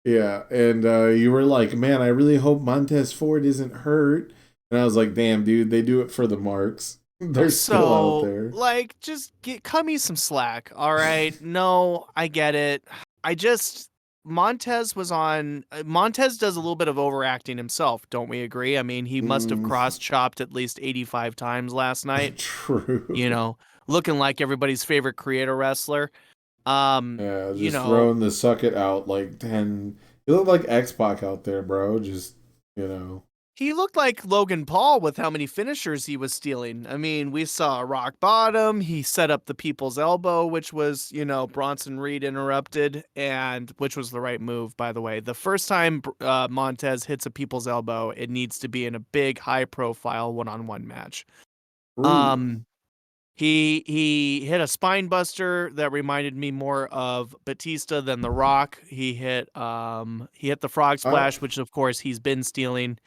yeah, and you were like, man, I really hope Montez Ford isn't hurt. And I was like, damn, dude, they do it for the marks. They're still out there. Like, just cut me some slack, all right? No, I get it. Montez was on. Montez does a little bit of overacting himself, don't we agree? I mean, he must have cross chopped at least 85 times last night. True. Looking like everybody's favorite creator wrestler. Yeah, just throwing the suck it out like 10. You look like X-Pac out there, bro. Just. He looked like Logan Paul with how many finishers he was stealing. I mean, we saw rock bottom. He set up the people's elbow, which was, Bronson Reed interrupted, and which was the right move, by the way. The first time Montez hits a people's elbow, it needs to be in a big, high-profile one-on-one match. Ooh. He hit a spine buster that reminded me more of Batista than The Rock. He hit the frog splash, which of course he's been stealing.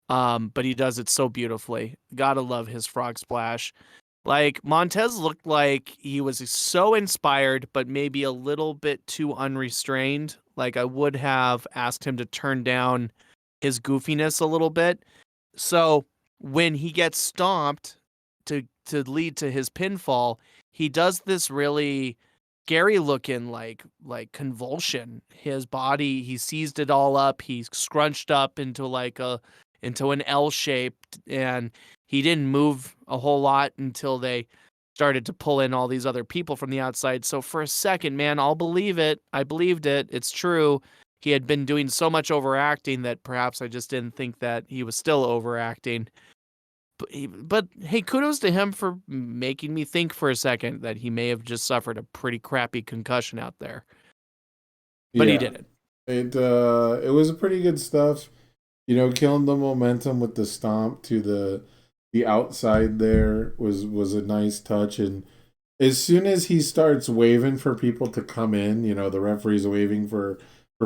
But he does it so beautifully. Gotta love his frog splash. Like, Montez looked like he was so inspired, but maybe a little bit too unrestrained. Like, I would have asked him to turn down his goofiness a little bit. So when he gets stomped to lead to his pinfall, he does this really scary looking like convulsion. His body, he seized it all up. He's scrunched up into an L shape, and he didn't move a whole lot until they started to pull in all these other people from the outside. So for a second, man, I'll believe it. I believed it. It's true. He had been doing so much overacting that perhaps I just didn't think that he was still overacting. But hey, kudos to him for making me think for a second that he may have just suffered a pretty crappy concussion out there. But he didn't. It was pretty good stuff. Killing the momentum with the stomp to the outside there was a nice touch. And as soon as he starts waving for people to come in, the referee's waving for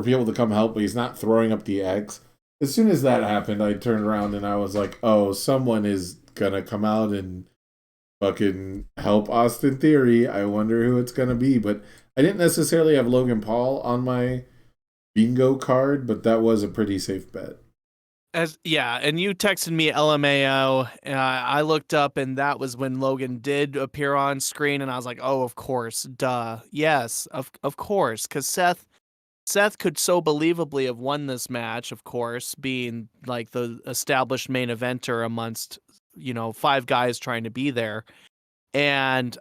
people to come help, but he's not throwing up the X. As soon as that happened, I turned around and I was like, oh, someone is gonna come out and fucking help Austin Theory. I wonder who it's gonna be. But I didn't necessarily have Logan Paul on my bingo card, but that was a pretty safe bet. And you texted me LMAO, and I looked up, and that was when Logan did appear on screen, and I was like, oh, of course, duh, yes, of course, because Seth could so believably have won this match, of course, being like the established main eventer amongst 5 guys trying to be there, and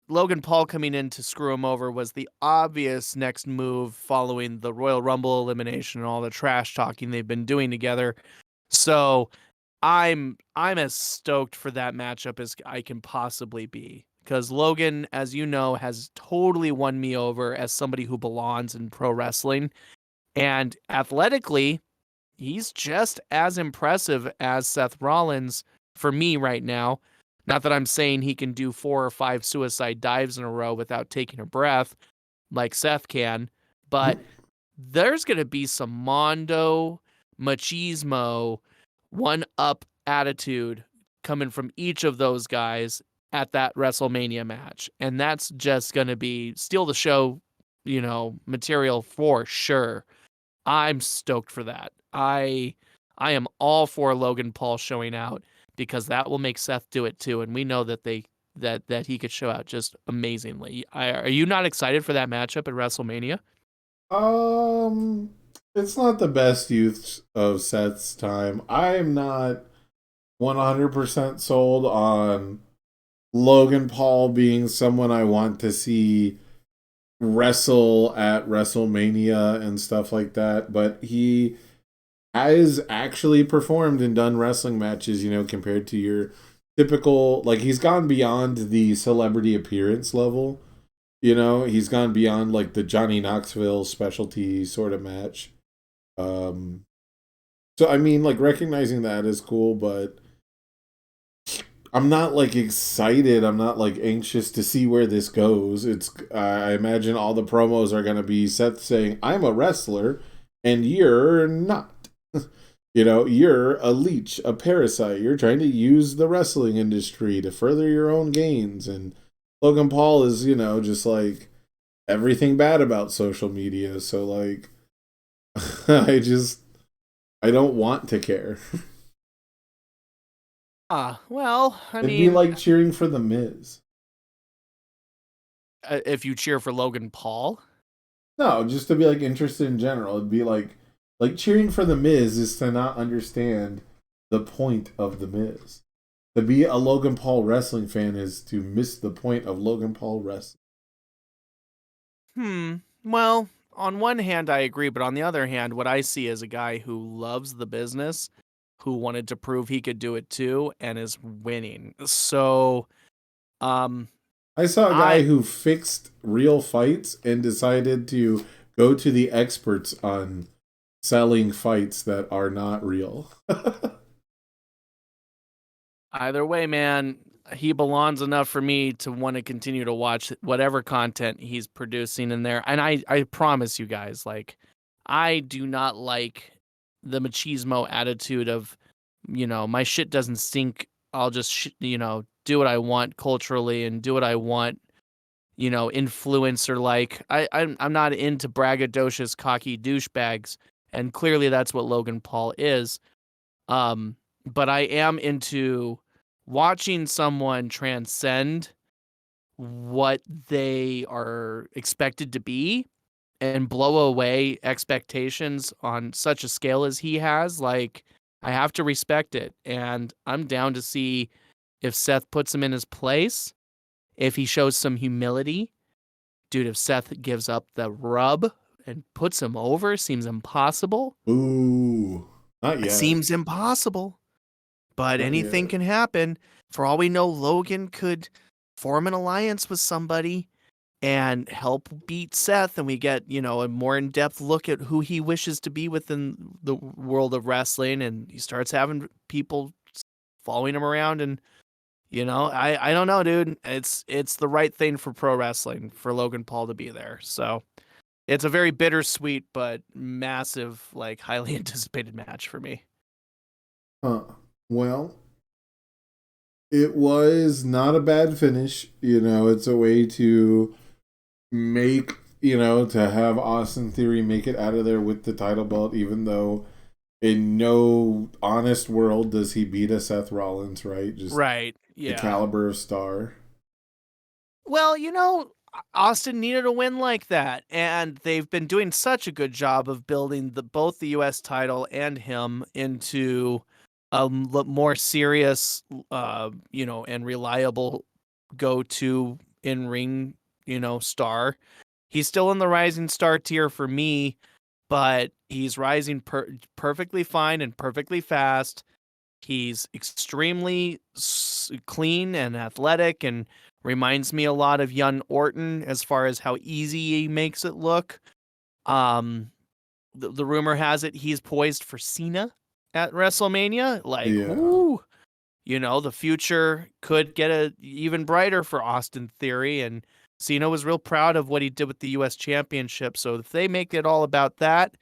Logan Paul coming in to screw him over was the obvious next move following the Royal Rumble elimination and all the trash talking they've been doing together. So I'm as stoked for that matchup as I can possibly be, because Logan, as you know, has totally won me over as somebody who belongs in pro wrestling, and athletically, he's just as impressive as Seth Rollins for me right now. Not that I'm saying he can do 4 or 5 suicide dives in a row without taking a breath like Seth can, but there's going to be some Mondo, machismo, one-up attitude coming from each of those guys at that WrestleMania match. And that's just going to be steal the show, material for sure. I'm stoked for that. I am all for Logan Paul showing out, because that will make Seth do it too, and we know that that he could show out just amazingly. Are you not excited for that matchup at WrestleMania? It's not the best use of Seth's time. I am not 100% sold on Logan Paul being someone I want to see wrestle at WrestleMania and stuff like that, but he has actually performed and done wrestling matches, compared to your typical, like, he's gone beyond the celebrity appearance level. He's gone beyond like the Johnny Knoxville specialty sort of match. So I mean, like, recognizing that is cool, but I'm not like excited. I'm not like anxious to see where this goes. I imagine all the promos are going to be Seth saying, "I'm a wrestler and you're not." You're a leech, a parasite. You're trying to use the wrestling industry to further your own gains. And Logan Paul is, just like everything bad about social media. So like, I don't want to care. Well, It'd be like cheering for The Miz. If you cheer for Logan Paul? No, just to be like interested in general. It'd be like cheering for the Miz is to not understand the point of the Miz. To be a Logan Paul wrestling fan is to miss the point of Logan Paul wrestling. Well, on one hand, I agree, but on the other hand, what I see is a guy who loves the business, who wanted to prove he could do it too, and is winning. So, um, I saw a guy I who fixed real fights and decided to go to the experts on selling fights that are not real. either way, man, he belongs enough for me to want to continue to watch whatever content he's producing in there. And I promise you guys, like, I do not like the machismo attitude of, my shit doesn't stink. I'll just, do what I want culturally and do what I want, influencer like. I'm not into braggadocious, cocky douchebags. And clearly that's what Logan Paul is. But I am into watching someone transcend what they are expected to be and blow away expectations on such a scale as he has. Like, I have to respect it. And I'm down to see if Seth puts him in his place, if he shows some humility. Dude, if Seth gives up the rub and puts him over, seems impossible. Ooh, not It yet. seems impossible. But Not anything yet. can happen. For all we know, Logan could form an alliance with somebody and help beat Seth, and we get, a more in-depth look at who he wishes to be within the world of wrestling, and he starts having people following him around, and I don't know, dude. It's the right thing for pro wrestling for Logan Paul to be there. So it's a very bittersweet but massive, like, highly anticipated match for me. Well, it was not a bad finish. It's a way to make, to have Austin Theory make it out of there with the title belt, even though in no honest world does he beat a Seth Rollins, right? Just Right. the Yeah. caliber of star. Well, Austin needed a win like that, and they've been doing such a good job of building both the U.S. title and him into a more serious, and reliable go-to in-ring, star. He's still in the rising star tier for me, but he's rising perfectly fine and perfectly fast. He's extremely clean and athletic and reminds me a lot of young Orton as far as how easy he makes it look. Um, the rumor has it he's poised for Cena at WrestleMania. Like, Yeah. whoo, the future could get even brighter for Austin Theory. And Cena was real proud of what he did with the U.S. Championship. So if they make it all about that,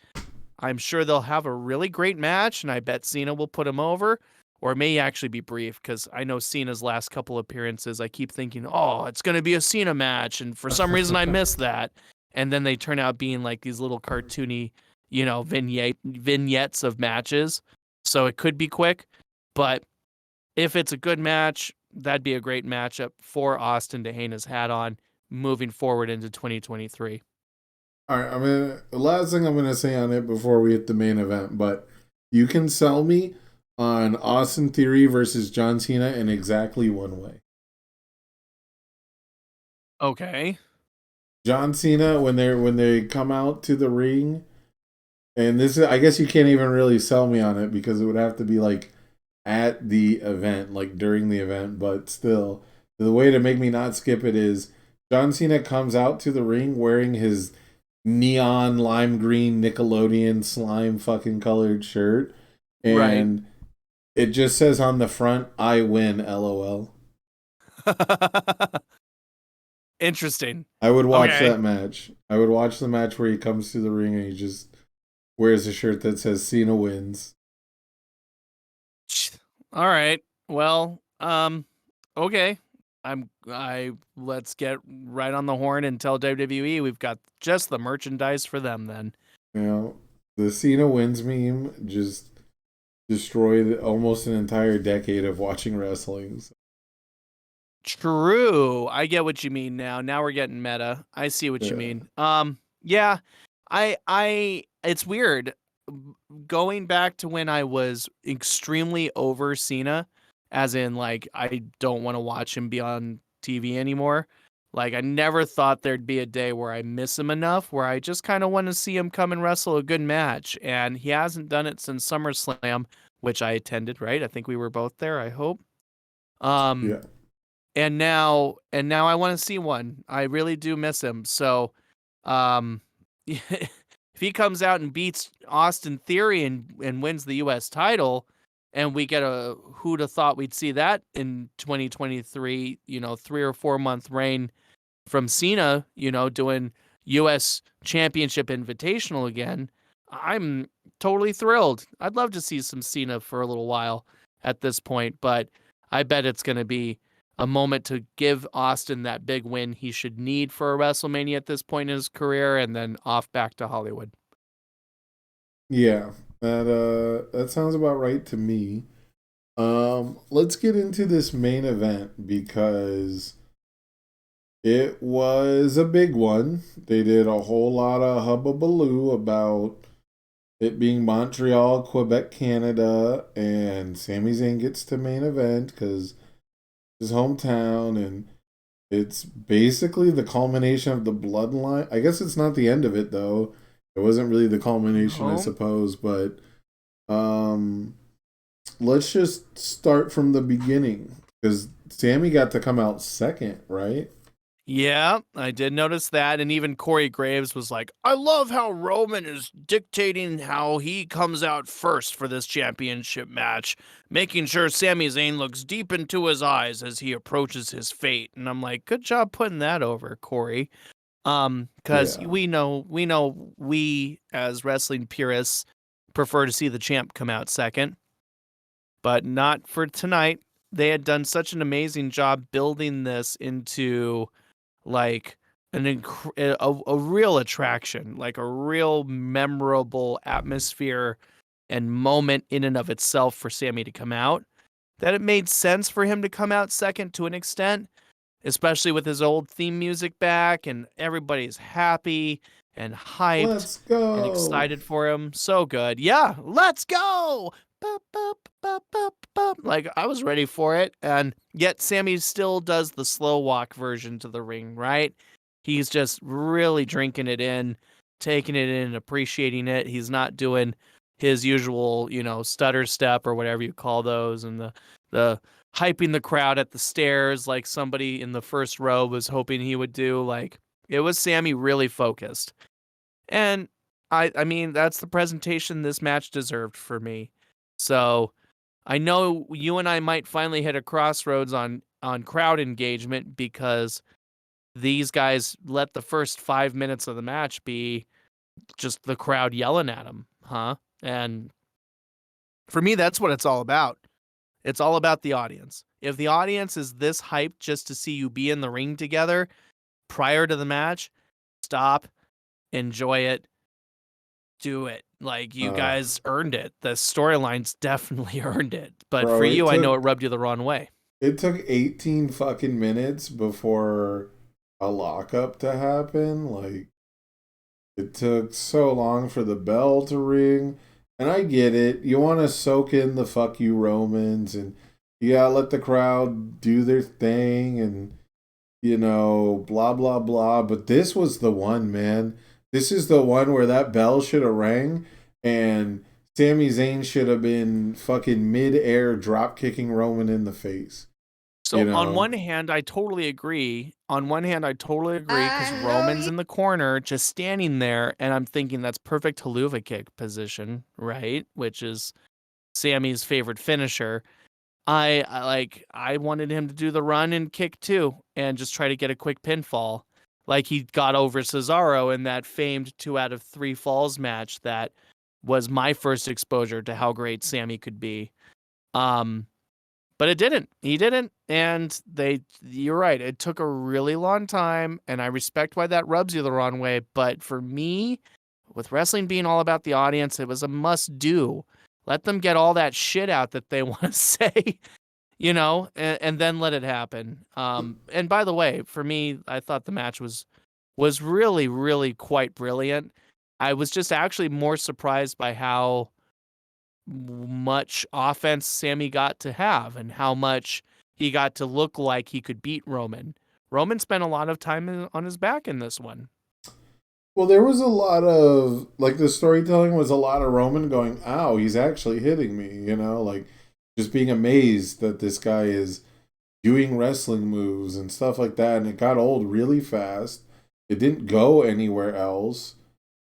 I'm sure they'll have a really great match, and I bet Cena will put him over, or it may actually be brief because I know Cena's last couple appearances. I keep thinking, oh, it's going to be a Cena match, and for some reason I miss that, and then they turn out being like these little cartoony, vignettes of matches. So it could be quick, but if it's a good match, that'd be a great matchup for Austin to hang his hat on moving forward into 2023. All right. The last thing I'm gonna say on it before we hit the main event, but you can sell me on Austin Theory versus John Cena in exactly one way. Okay. John Cena when they come out to the ring, and this is, I guess you can't even really sell me on it because it would have to be like at the event, like during the event, but still, the way to make me not skip it is John Cena comes out to the ring wearing his neon lime green Nickelodeon slime fucking colored shirt, Right. and it just says on the front, "I win, LOL." Interesting. I would watch Okay. that match. I would watch the match where he comes to the ring and he just wears a shirt that says Cena wins. All right. Well, okay. I let's get right on the horn and tell WWE we've got just the merchandise for them then. The Cena wins meme just destroyed almost an entire decade of watching wrestling. True. I get what you mean now. Now we're getting meta. I see what you Yeah. mean. Yeah, it's weird going back to when I was extremely over Cena, as in like I don't want to watch him be on TV anymore. Like I never thought there'd be a day where I miss him enough where I just kind of want to see him come and wrestle a good match, and he hasn't done it since SummerSlam, which I attended, right? I think we were both there, I hope. Um Yeah. and now I want to see one. I really do miss him. So, um, if he comes out and beats Austin Theory and wins the U.S. title, and we get a who'd have thought we'd see that in 2023? 3 or 4 month reign from Cena. Doing U.S. Championship Invitational again. I'm totally thrilled. I'd love to see some Cena for a little while at this point, but I bet it's going to be a moment to give Austin that big win he should need for a WrestleMania at this point in his career, and then off back to Hollywood. Yeah. That sounds about right to me. Let's get into this main event because it was a big one. They did a whole lot of hubbubaloo about it being Montreal, Quebec, Canada, and Sami Zayn gets to main event because his hometown, and it's basically the culmination of the bloodline. I guess it's not the end of it though. It wasn't really the culmination, I No. suppose, but um let's just start from the beginning because Sammy got to come out second, right? Yeah, I did notice that. And even Corey Graves was like, I love how Roman is dictating how he comes out first for this championship match, making sure Sami Zayn looks deep into his eyes as he approaches his fate. And I'm like, good job putting that over, Corey. Because Yeah. we as wrestling purists prefer to see the champ come out second, but not for tonight. They had done such an amazing job building this into like a real attraction, like a real memorable atmosphere and moment in and of itself for Sammy to come out, that it made sense for him to come out second to an extent, especially with his old theme music back and everybody's happy and hyped Let's and go. excited for him. So good. Yeah, let's go. Bup, bup, bup, bup, bup. Like I was ready for it, and yet Sammy still does the slow walk version to the ring, right? He's just really drinking it in, taking it in, appreciating it. He's not doing his usual, stutter step or whatever you call those, and the hyping the crowd at the stairs like somebody in the first row was hoping he would do. Like it was Sammy really focused. And I mean that's the presentation this match deserved for me. So I know you and I might finally hit a crossroads on crowd engagement because these guys let the first 5 minutes of the match be just the crowd yelling at them, huh? And for me, that's what it's all about. It's all about the audience. If the audience is this hyped just to see you be in the ring together prior to the match, stop, enjoy it, do it. Like you Uh guys earned it. The storylines definitely earned it. But for bro, you, I know it rubbed you the wrong way. it took 18 fucking minutes before a lockup to happen. Like it took so long for the bell to ring. And I get it. You want to soak in the fuck you Romans, and you gotta let the crowd do their thing, and blah blah blah. But this was the one, man. This is the one where that bell should have rang, and Sami Zayn should have been fucking mid-air drop kicking Roman in the face. You So on know? one hand, I totally agree. On one hand, I totally agree because I know Roman's you. in the corner just standing there, and I'm thinking that's perfect haluva kick position, right? Which is Sammy's favorite finisher. I wanted him to do the run and kick too, and just try to get a quick pinfall, like he got over Cesaro in that famed 2 out of 3 falls match that was my first exposure to how great Sammy could be. Um, but it didn't. He didn't, and you're right. It took a really long time, and I respect why that rubs you the wrong way. But for me, with wrestling being all about the audience, it was a must do. Let them get all that shit out that they want to say, and then let it happen. And by the way, for me, I thought the match was was really, really quite brilliant. I was just actually more surprised by how much offense Sammy got to have and how much he got to look like he could beat Roman. Roman spent a lot of time on his back in this one. Well, there was a lot of, like, the storytelling was a lot of Roman going, ow, he's actually hitting me, like just being amazed that this guy is doing wrestling moves and stuff like that. And it got old really fast. It didn't go anywhere else.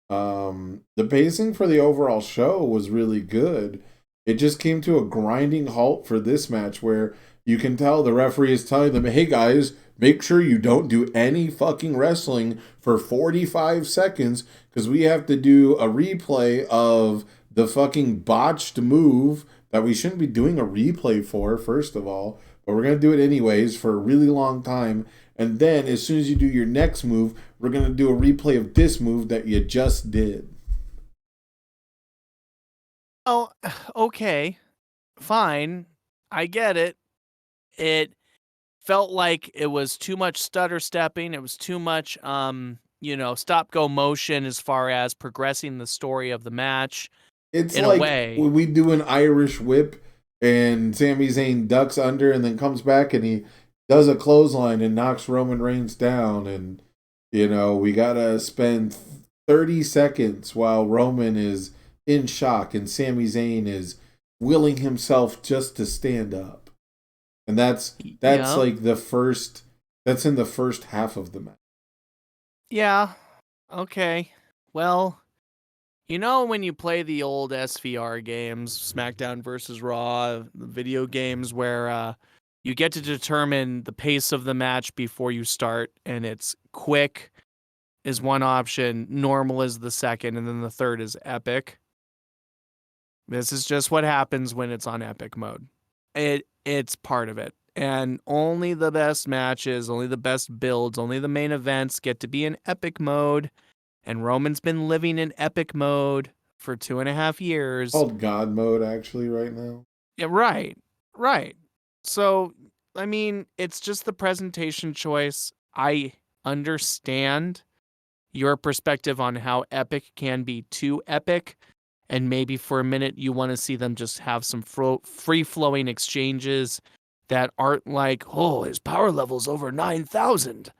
The pacing for the overall show was really good. It just came to a grinding halt for this match where you can tell the referee is telling them, hey guys, make sure you don't do any fucking wrestling for 45 seconds because we have to do a replay of the fucking botched move that we shouldn't be doing a replay for, first of all, but we're going to do it anyways for a really long time. And then as soon as you do your next move, we're going to do a replay of this move that you just did. Oh, okay. Fine. I get it. It felt like it was too much stutter stepping. It was too much stop go motion as far as progressing the story of the match. It's in like a way. when we do an Irish whip and Sami Zayn ducks under and then comes back and he does a clothesline and knocks Roman Reigns down. And, we got to spend 30 seconds while Roman is in shock and Sami Zayn is willing himself just to stand up. And that's like that's in the first half of the match. Yeah. Okay. Well, when you play the old SVR games, SmackDown versus Raw, the video games where you get to determine the pace of the match before you start, and it's quick is one option, normal is the second, and then the third is epic. This is just what happens when it's on epic mode. It's part of it. And only the best matches, only the best builds, only the main events get to be in epic mode. And Roman's been living in epic mode for 2.5 years. Called God mode, actually, right now. Yeah, right. So, I mean, it's just the presentation choice. I understand your perspective on how epic can be too epic. And maybe for a minute you want to see them just have some free-flowing exchanges that aren't like, oh, his power level's over 9,000,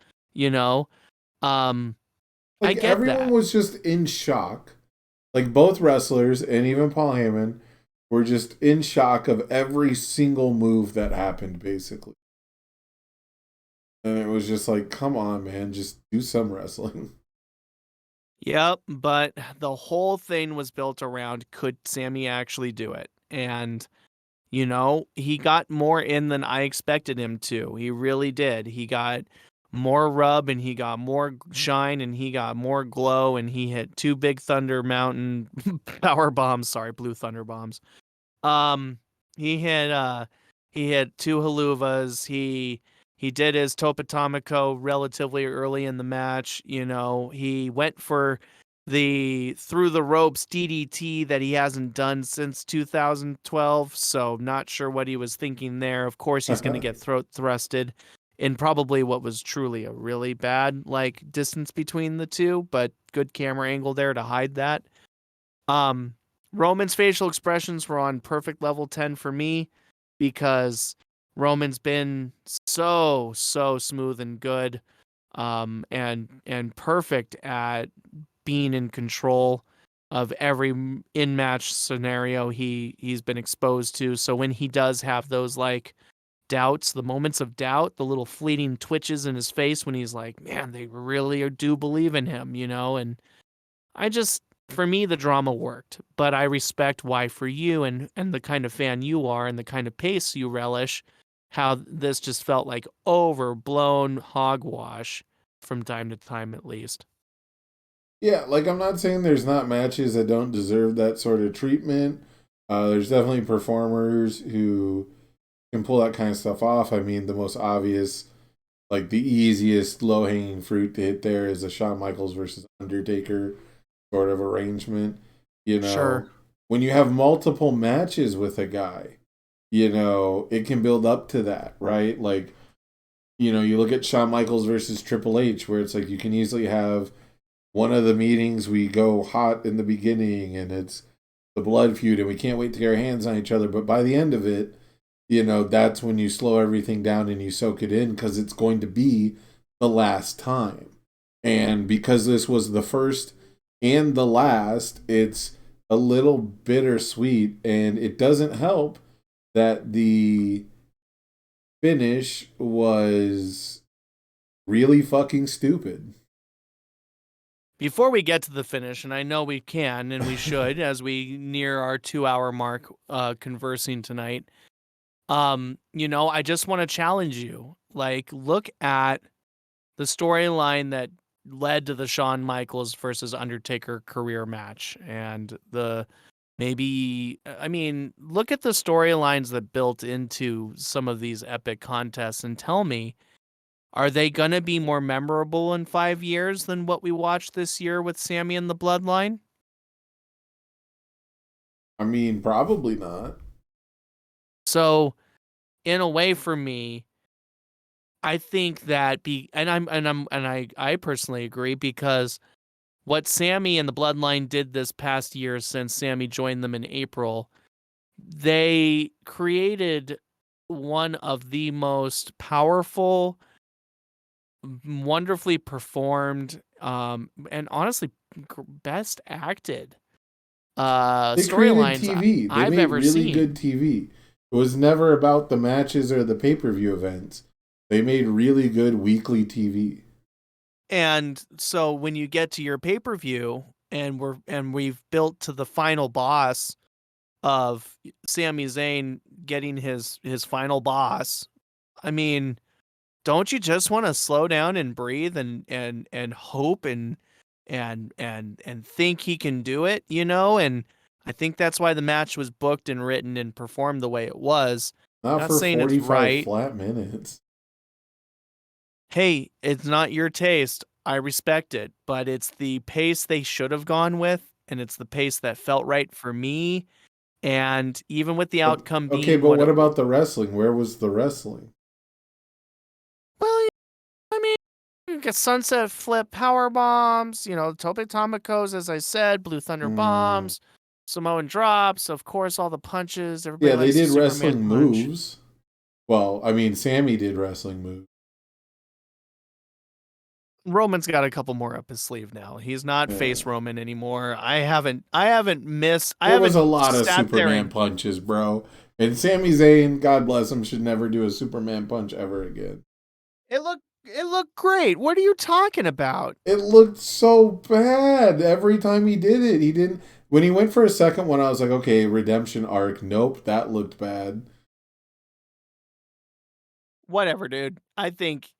I get everyone that. was just in shock. Like both wrestlers and even Paul Heyman were just in shock of every single move that happened, basically. And it was just like, come on, man, just do some wrestling. Yep, but the whole thing was built around, could Sammy actually do it? And, he got more in than I expected him to. He really did. He got more rub and he got more shine and he got more glow and he hit 2 big Thunder Mountain power bombs. Sorry, blue Thunder bombs. He hit 2 haluvas. He did his Topatomico relatively early in the match. He went for the through the ropes DDT that he hasn't done since 2012. So not sure what he was thinking there. Of course, he's going to get throat thrusted in probably what was truly a really bad distance between the two, but good camera angle there to hide that. Roman's facial expressions were on perfect level 10 for me because Roman's been so smooth and good, and perfect at being in control of every in-match scenario he's been exposed to. So when he does have those doubts, the moments of doubt, the little fleeting twitches in his face when he's like, man, they really do believe in him, and for me, the drama worked, but I respect why for you and the kind of fan you are and the kind of pace you relish, how this just felt like overblown hogwash from time to time, at least. Yeah, I'm not saying there's not matches that don't deserve that sort of treatment. There's definitely performers who can pull that kind of stuff off. I mean, the most obvious, the easiest low-hanging fruit to hit there is the Shawn Michaels versus Undertaker sort of arrangement. Sure. When you have multiple matches with a guy, it can build up to that, right? you look at Shawn Michaels versus Triple H, where it's like you can easily have one of the meetings we go hot in the beginning and it's the blood feud and we can't wait to get our hands on each other. But by the end of it, that's when you slow everything down and you soak it in because it's going to be the last time. And because this was the first and the last, it's a little bittersweet. And it doesn't help that the finish was really fucking stupid. Before we get to the finish, and I know we can and we should as we near our 2-hour mark conversing tonight, I just want to challenge you. Like, look at the storyline that led to the Shawn Michaels versus Undertaker career match and look at the storylines that built into some of these epic contests and tell me, are they going to be more memorable in 5 years than what we watched this year with Sammy and the Bloodline? I mean, probably not. So, in a way, for me, I think that I personally agree, because what Sammy and the Bloodline did this past year since Sammy joined them in April, they created one of the most powerful, wonderfully performed, and honestly best acted They created storylines TV. They I've made ever really seen. good TV. It was never about the matches or the pay-per-view events. They made really good weekly TV. And so when you get to your pay-per-view and we've built to the final boss of Sami Zayn getting his final boss, I mean, don't you just want to slow down and breathe and hope and think he can do it, And I think that's why the match was booked and written and performed the way it was. Not Not for saying it's 45 right. flat minutes. Hey, it's not your taste. I respect it, but it's the pace they should have gone with, and it's the pace that felt right for me. And even with the outcome Okay, being but what what it, about the wrestling? Where was the wrestling? well, I mean, you get sunset flip power bombs, Tope Tamacos, as I said, Blue Thunder Mm, bombs, Samoan drops, of course, all the punches. Everybody yeah, they likes the did Superman wrestling punch. moves. Well, I mean, Sammy did wrestling moves. Roman's got a couple more up his sleeve now. He's not Yeah. face Roman anymore. I haven't There was a lot of sat there Superman and punches, bro. And Sami Zayn, God bless him, should never do a Superman punch ever again. it looked great. What are you talking about? It looked so bad every time he did it. He didn't. When he went for a second one, I was like, okay, redemption arc. Nope, that looked bad. Whatever, dude. I think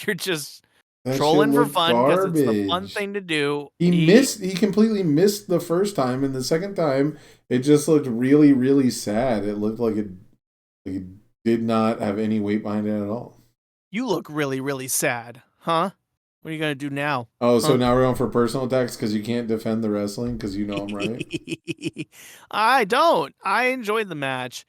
you're just That shit trolling for looked fun because it's the fun garbage. thing to do. He missed. He completely missed the first time, and the second time, it just looked really, really sad. It looked like it did not have any weight behind it at all. You look really, really sad, huh? What are you gonna do now? Oh, so Huh? now we're going for personal attacks because you can't defend the wrestling because you know I'm right. I don't. I enjoyed the match.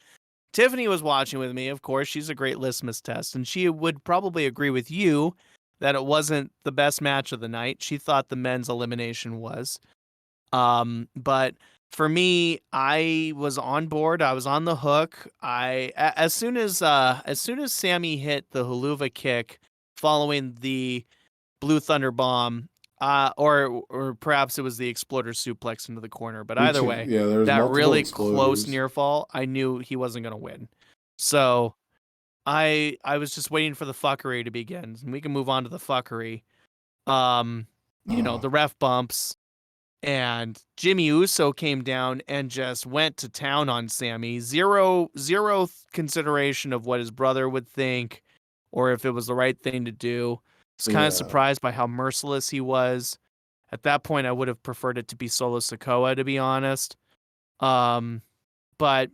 Tiffany was watching with me, of course. She's a great litmus test, and she would probably agree with you that it wasn't the best match of the night. She thought the men's elimination was. But for me, I was on board. I was on the hook. As soon as Sammy hit the haluva kick following the Blue Thunder bomb, or perhaps it was the exploder suplex into the corner. But either way, Yeah, there's that multiple really close exploders. near fall, I knew he wasn't gonna win. So I was just waiting for the fuckery to begin, and we can move on to the fuckery. Um, Oh, the ref bumps, and Jimmy Uso came down and just went to town on Sammy. Zero consideration of what his brother would think or if it was the right thing to do. I was kind of yeah. surprised by how merciless he was. At that point, I would have preferred it to be Solo Sikoa, to be honest. Um, but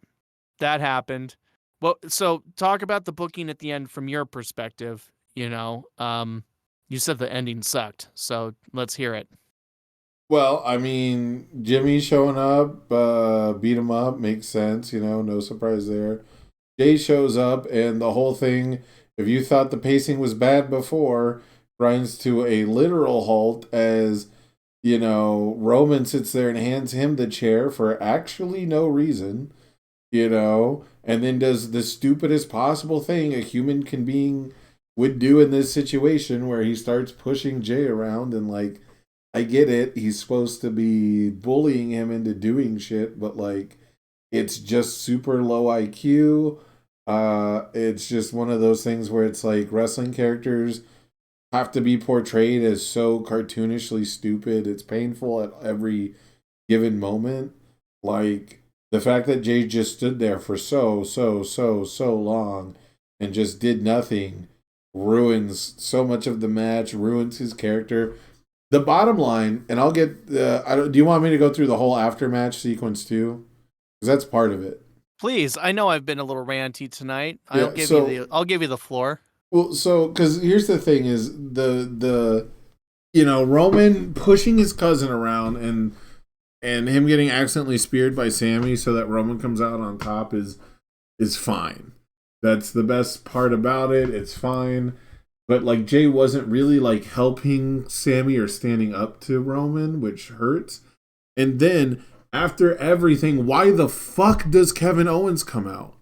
that happened. Well, so talk about the booking at the end from your perspective. You said the ending sucked, so let's hear it. Well, I mean, Jimmy showing up, beat him up, makes sense, no surprise there. Jay shows up, and the whole thing If you thought the pacing was bad before, grinds to a literal halt as, Roman sits there and hands him the chair for actually no reason, and then does the stupidest possible thing a human can being would do in this situation where he starts pushing Jay around and like, I get it, he's supposed to be bullying him into doing shit, but like it's just super low IQ. It's just one of those things where it's like wrestling characters have to be portrayed as so cartoonishly stupid. It's painful at every given moment. Like the fact that Jay just stood there for so long and just did nothing ruins so much of the match, ruins his character. The bottom line, and I'll get. do you want me to go through the whole aftermatch sequence too? Because that's part of it. Please, I know I've been a little ranty tonight. Yeah, I'll give you the floor. Well, so because here's the thing: is the Roman pushing his cousin around and him getting accidentally speared by Sammy, so that Roman comes out on top is fine. That's the best part about it. It's fine. But like Jay wasn't really like helping Sammy or standing up to Roman, which hurts. And then after everything, why the fuck does Kevin Owens come out?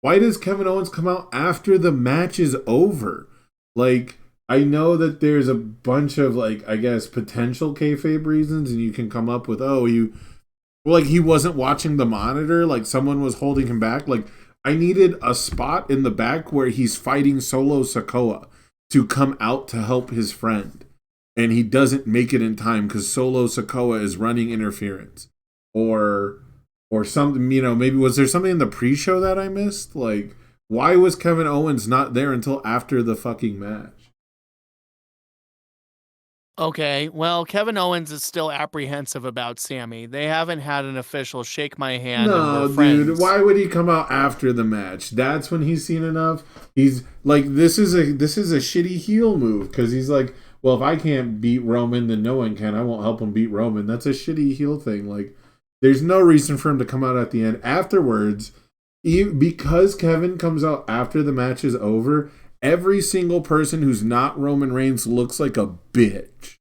Why does Kevin Owens come out after the match is over? Like, I know that there's a bunch of like, I guess, potential kayfabe reasons, and you can come up with, he wasn't watching the monitor, like someone was holding him back. Like, I needed a spot in the back where he's fighting Solo Sikoa to come out to help his friend, and he doesn't make it in time because Solo Sikoa is running interference, or something. Maybe was there something in the pre-show that I missed? Like, why was Kevin Owens not there until after the fucking match? Okay, well, Kevin Owens is still apprehensive about Sammy. They haven't had an official shake my hand and we're friends. Dude, why would he come out after the match? That's when he's seen enough. He's like, this is a shitty heel move because he's like, well, if I can't beat Roman, then no one can. I won't help him beat Roman. That's a shitty heel thing. Like, there's no reason for him to come out at the end. Afterwards, because Kevin comes out after the match is over, every single person who's not Roman Reigns looks like a bitch.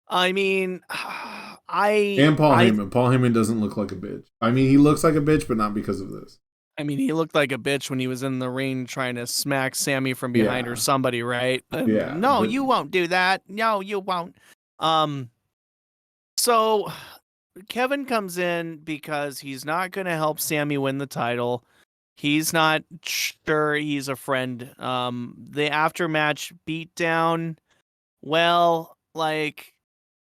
I mean, and Paul Heyman. Paul Heyman doesn't look like a bitch. I mean, he looks like a bitch, but not because of this. I mean, he looked like a bitch when he was in the ring trying to smack Sammy from behind or somebody, right? Yeah. No, you won't do that. No, you won't. So Kevin comes in because he's not going to help Sammy win the title. He's not sure he's a friend. The aftermatch beatdown, well, like,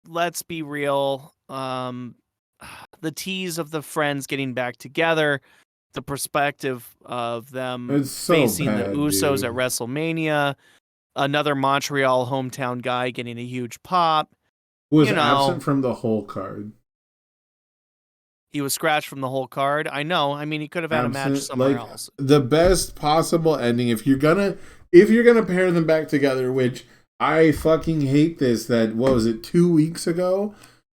let's be real. The tease of the friends getting back together, the perspective of them facing the Usos at WrestleMania, another Montreal hometown guy getting a huge pop. Who was absent from the whole card. He was scratched from the whole card. I know. I mean, he could have had a match somewhere else. The best possible ending, if you're gonna pair them back together, which I fucking hate this. That, what was it, 2 weeks ago?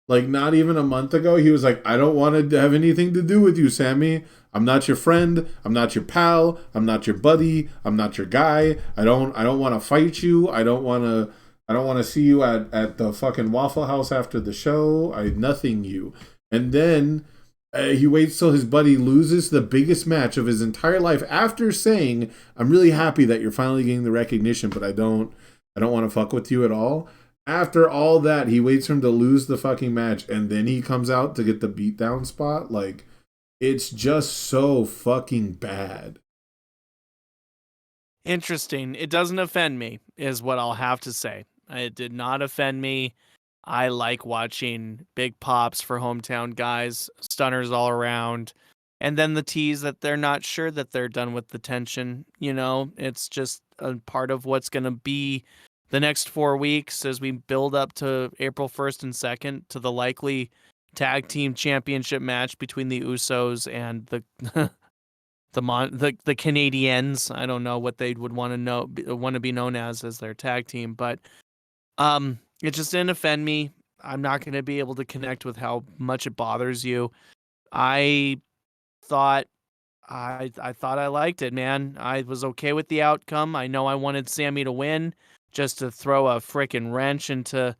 Like, not even a month ago, he was like, I don't want to have anything to do with you, Sammy. I'm not your friend. I'm not your pal. I'm not your buddy. I'm not your guy. I don't want to fight you. I don't want to see you at the fucking Waffle House after the show. Nothing you. And then he waits till his buddy loses the biggest match of his entire life after saying, I'm really happy that you're finally getting the recognition, but I don't want to fuck with you at all. After all that, he waits for him to lose the fucking match, and then he comes out to get the beatdown spot. Like, it's just so fucking bad. Interesting. It doesn't offend me, is what I'll have to say. It did not offend me. I like watching big pops for hometown guys, stunners all around, and then the tease that they're not sure that they're done with the tension. It's just a part of what's going to be the next 4 weeks as we build up to April 1st and 2nd to the likely tag team championship match between the Usos and the Canadians. I don't know what they would want to be known as their tag team, but it just didn't offend me. I'm not going to be able to connect with how much it bothers you. I thought I thought I liked it, man. I was okay with the outcome. I know I wanted Sammy to win just to throw a freaking wrench into,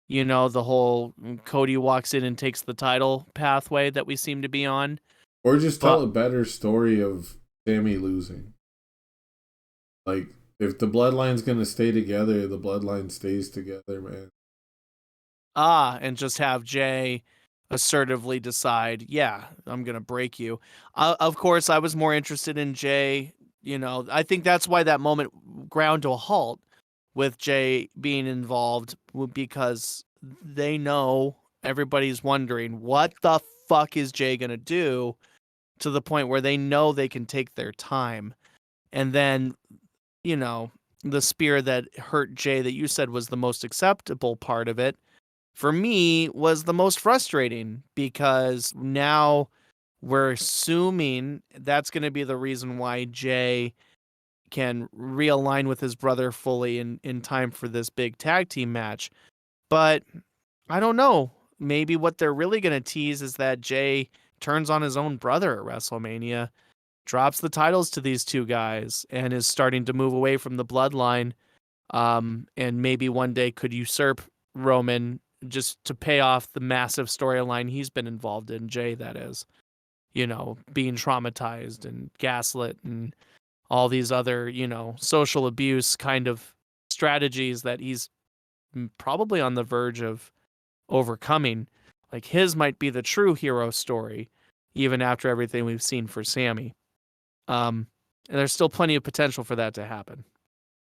the whole Cody walks in and takes the title pathway that we seem to be on. Or just tell But a better story of Sammy losing. Like, if the bloodline's gonna stay together, the bloodline stays together, man. and just have Jay assertively decide, yeah, I'm gonna break you. Of course, I was more interested in Jay. I think that's why that moment ground to a halt with Jay being involved, because they know everybody's wondering what the fuck is Jay gonna do, to the point where they know they can take their time. And then, you know, the spear that hurt Jay that you said was the most acceptable part of it, for me was the most frustrating, because now we're assuming that's going to be the reason why Jay can realign with his brother fully in time for this big tag team match. But I don't know. Maybe what they're really going to tease is that Jay turns on his own brother at WrestleMania, drops the titles to these two guys, and is starting to move away from the bloodline. And maybe one day could usurp Roman, just to pay off the massive storyline he's been involved in, Jay, that is. Being traumatized and gaslit and all these other, social abuse kind of strategies that he's probably on the verge of overcoming. Like, his might be the true hero story, even after everything we've seen for Sammy. And there's still plenty of potential for that to happen.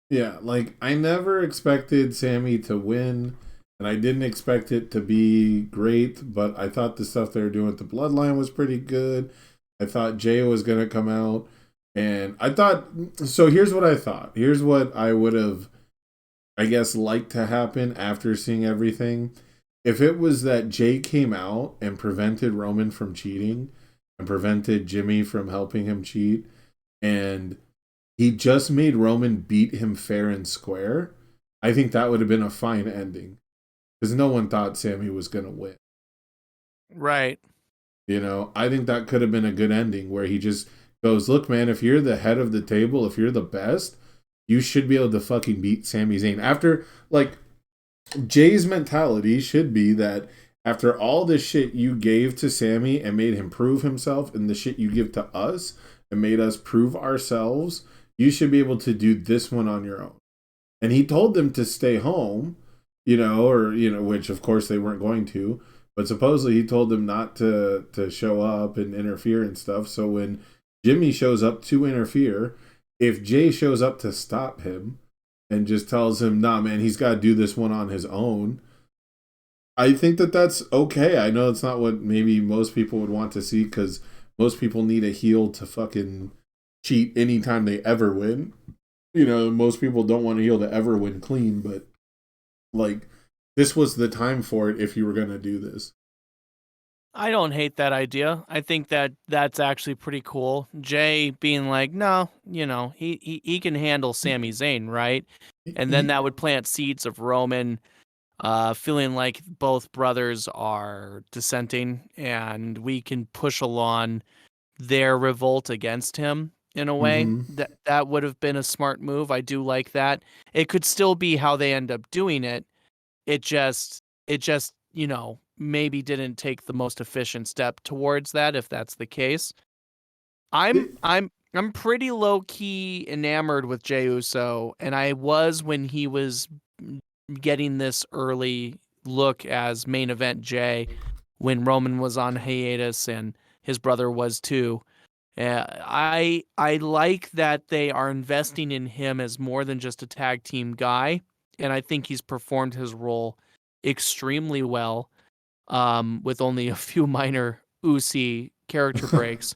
Yeah, like, I never expected Sammy to win, and I didn't expect it to be great, but I thought the stuff they were doing with the bloodline was pretty good. I thought Jay was going to come out, and I thought, so here's what I thought. Here's what I would have, I guess, liked to happen after seeing everything. If it was that Jay came out and prevented Roman from cheating and prevented Jimmy from helping him cheat, and he just made Roman beat him fair and square, I think that would have been a fine ending. Because no one thought Sammy was going to win. Right. I think that could have been a good ending where he just goes, look, man, if you're the head of the table, if you're the best, you should be able to fucking beat Sami Zayn. After, like, Jay's mentality should be that after all the shit you gave to Sammy and made him prove himself, and the shit you give to us and made us prove ourselves, you should be able to do this one on your own. And he told them to stay home, which of course they weren't going to, but supposedly he told them not to show up and interfere and stuff. So when Jimmy shows up to interfere, if Jay shows up to stop him and just tells him, nah, man, he's got to do this one on his own, I think that that's okay. I know it's not what maybe most people would want to see, because most people need a heel to fucking cheat anytime they ever win. Most people don't want a heel to ever win clean, but, like, this was the time for it if you were going to do this. I don't hate that idea. I think that that's actually pretty cool. Jay being like, no, he can handle Sami Zayn, right? And then that would plant seeds of Roman feeling like both brothers are dissenting, and we can push along their revolt against him in a way. Mm-hmm. That would have been a smart move. I do like that. It could still be how they end up doing it. It just maybe didn't take the most efficient step towards that, if that's the case. I'm pretty low key enamored with Jey Uso, and I was when he was getting this early look as main event Jay, when Roman was on hiatus and his brother was too. I like that they are investing in him as more than just a tag team guy, and I think he's performed his role extremely well, with only a few minor Usi character breaks.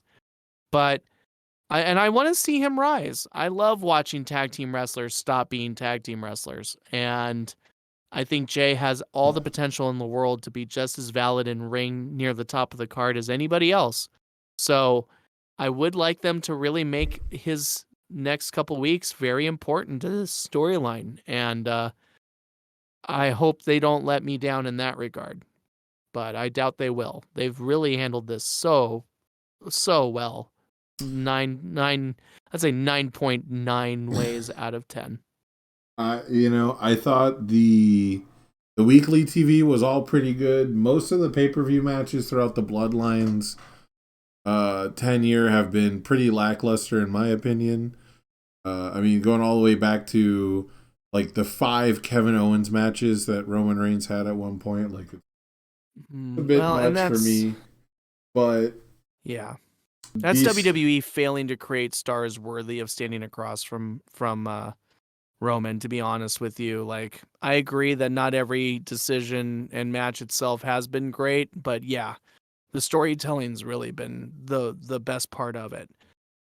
But I want to see him rise. I love watching tag team wrestlers stop being tag team wrestlers, and I think Jay has all the potential in the world to be just as valid in ring near the top of the card as anybody else. So I would like them to really make his next couple weeks very important to this storyline, and I hope they don't let me down in that regard. But I doubt they will. They've really handled this so well. I'd say 9.9 ways out of 10. I thought the weekly TV was all pretty good. Most of the pay-per-view matches throughout the Bloodlines 10-year have been pretty lackluster in my opinion. Going all the way back to like the 5 Kevin Owens matches that Roman Reigns had at one point, like a bit much for me. But yeah, that's WWE failing to create stars worthy of standing across from Roman, to be honest with you. Like, I agree that not every decision and match itself has been great, but yeah, the storytelling's really been the best part of it.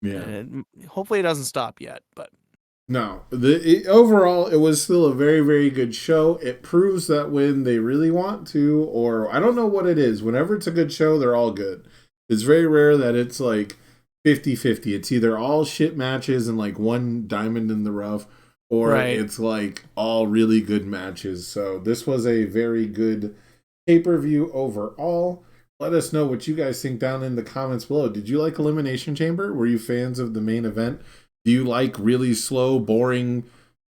Yeah. And hopefully it doesn't stop yet, but no. Overall, it was still a very, very good show. It proves that when they really want to, or I don't know what it is, whenever it's a good show, they're all good. It's very rare that it's like 50-50. It's either all shit matches and like one diamond in the rough, or it's like all really good matches. So this was a very good pay-per-view overall. Let us know what you guys think down in the comments below. Did you like Elimination Chamber? Were you fans of the main event? Do you like really slow, boring,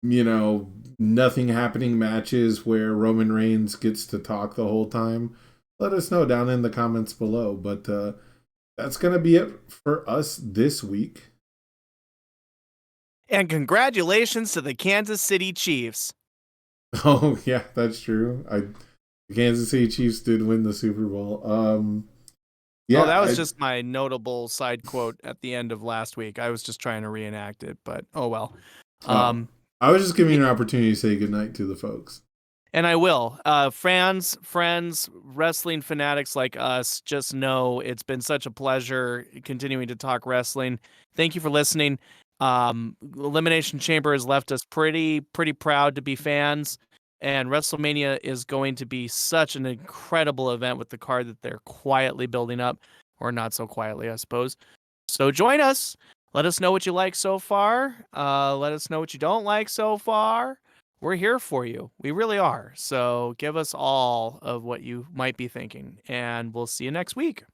nothing happening matches where Roman Reigns gets to talk the whole time? Let us know down in the comments below. But that's going to be it for us this week. And congratulations to the Kansas City Chiefs. Oh, yeah, that's true. The Kansas City Chiefs did win the Super Bowl. That was just my notable side quote at the end of last week. I was just trying to reenact it, but oh well. I was just giving you an opportunity to say goodnight to the folks. And I will. Fans, friends, wrestling fanatics like us, just know it's been such a pleasure continuing to talk wrestling. Thank you for listening. Elimination Chamber has left us pretty proud to be fans. And WrestleMania is going to be such an incredible event with the card that they're quietly building up, or not so quietly, I suppose. So join us. Let us know what you like so far. Let us know what you don't like so far. We're here for you. We really are. So give us all of what you might be thinking, and we'll see you next week.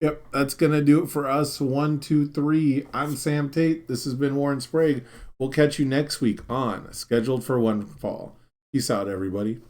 Yep, that's going to do it for us. 1, 2, 3. I'm Sam Tate. This has been Warren Sprague. We'll catch you next week on Scheduled for One Fall. Peace out, everybody.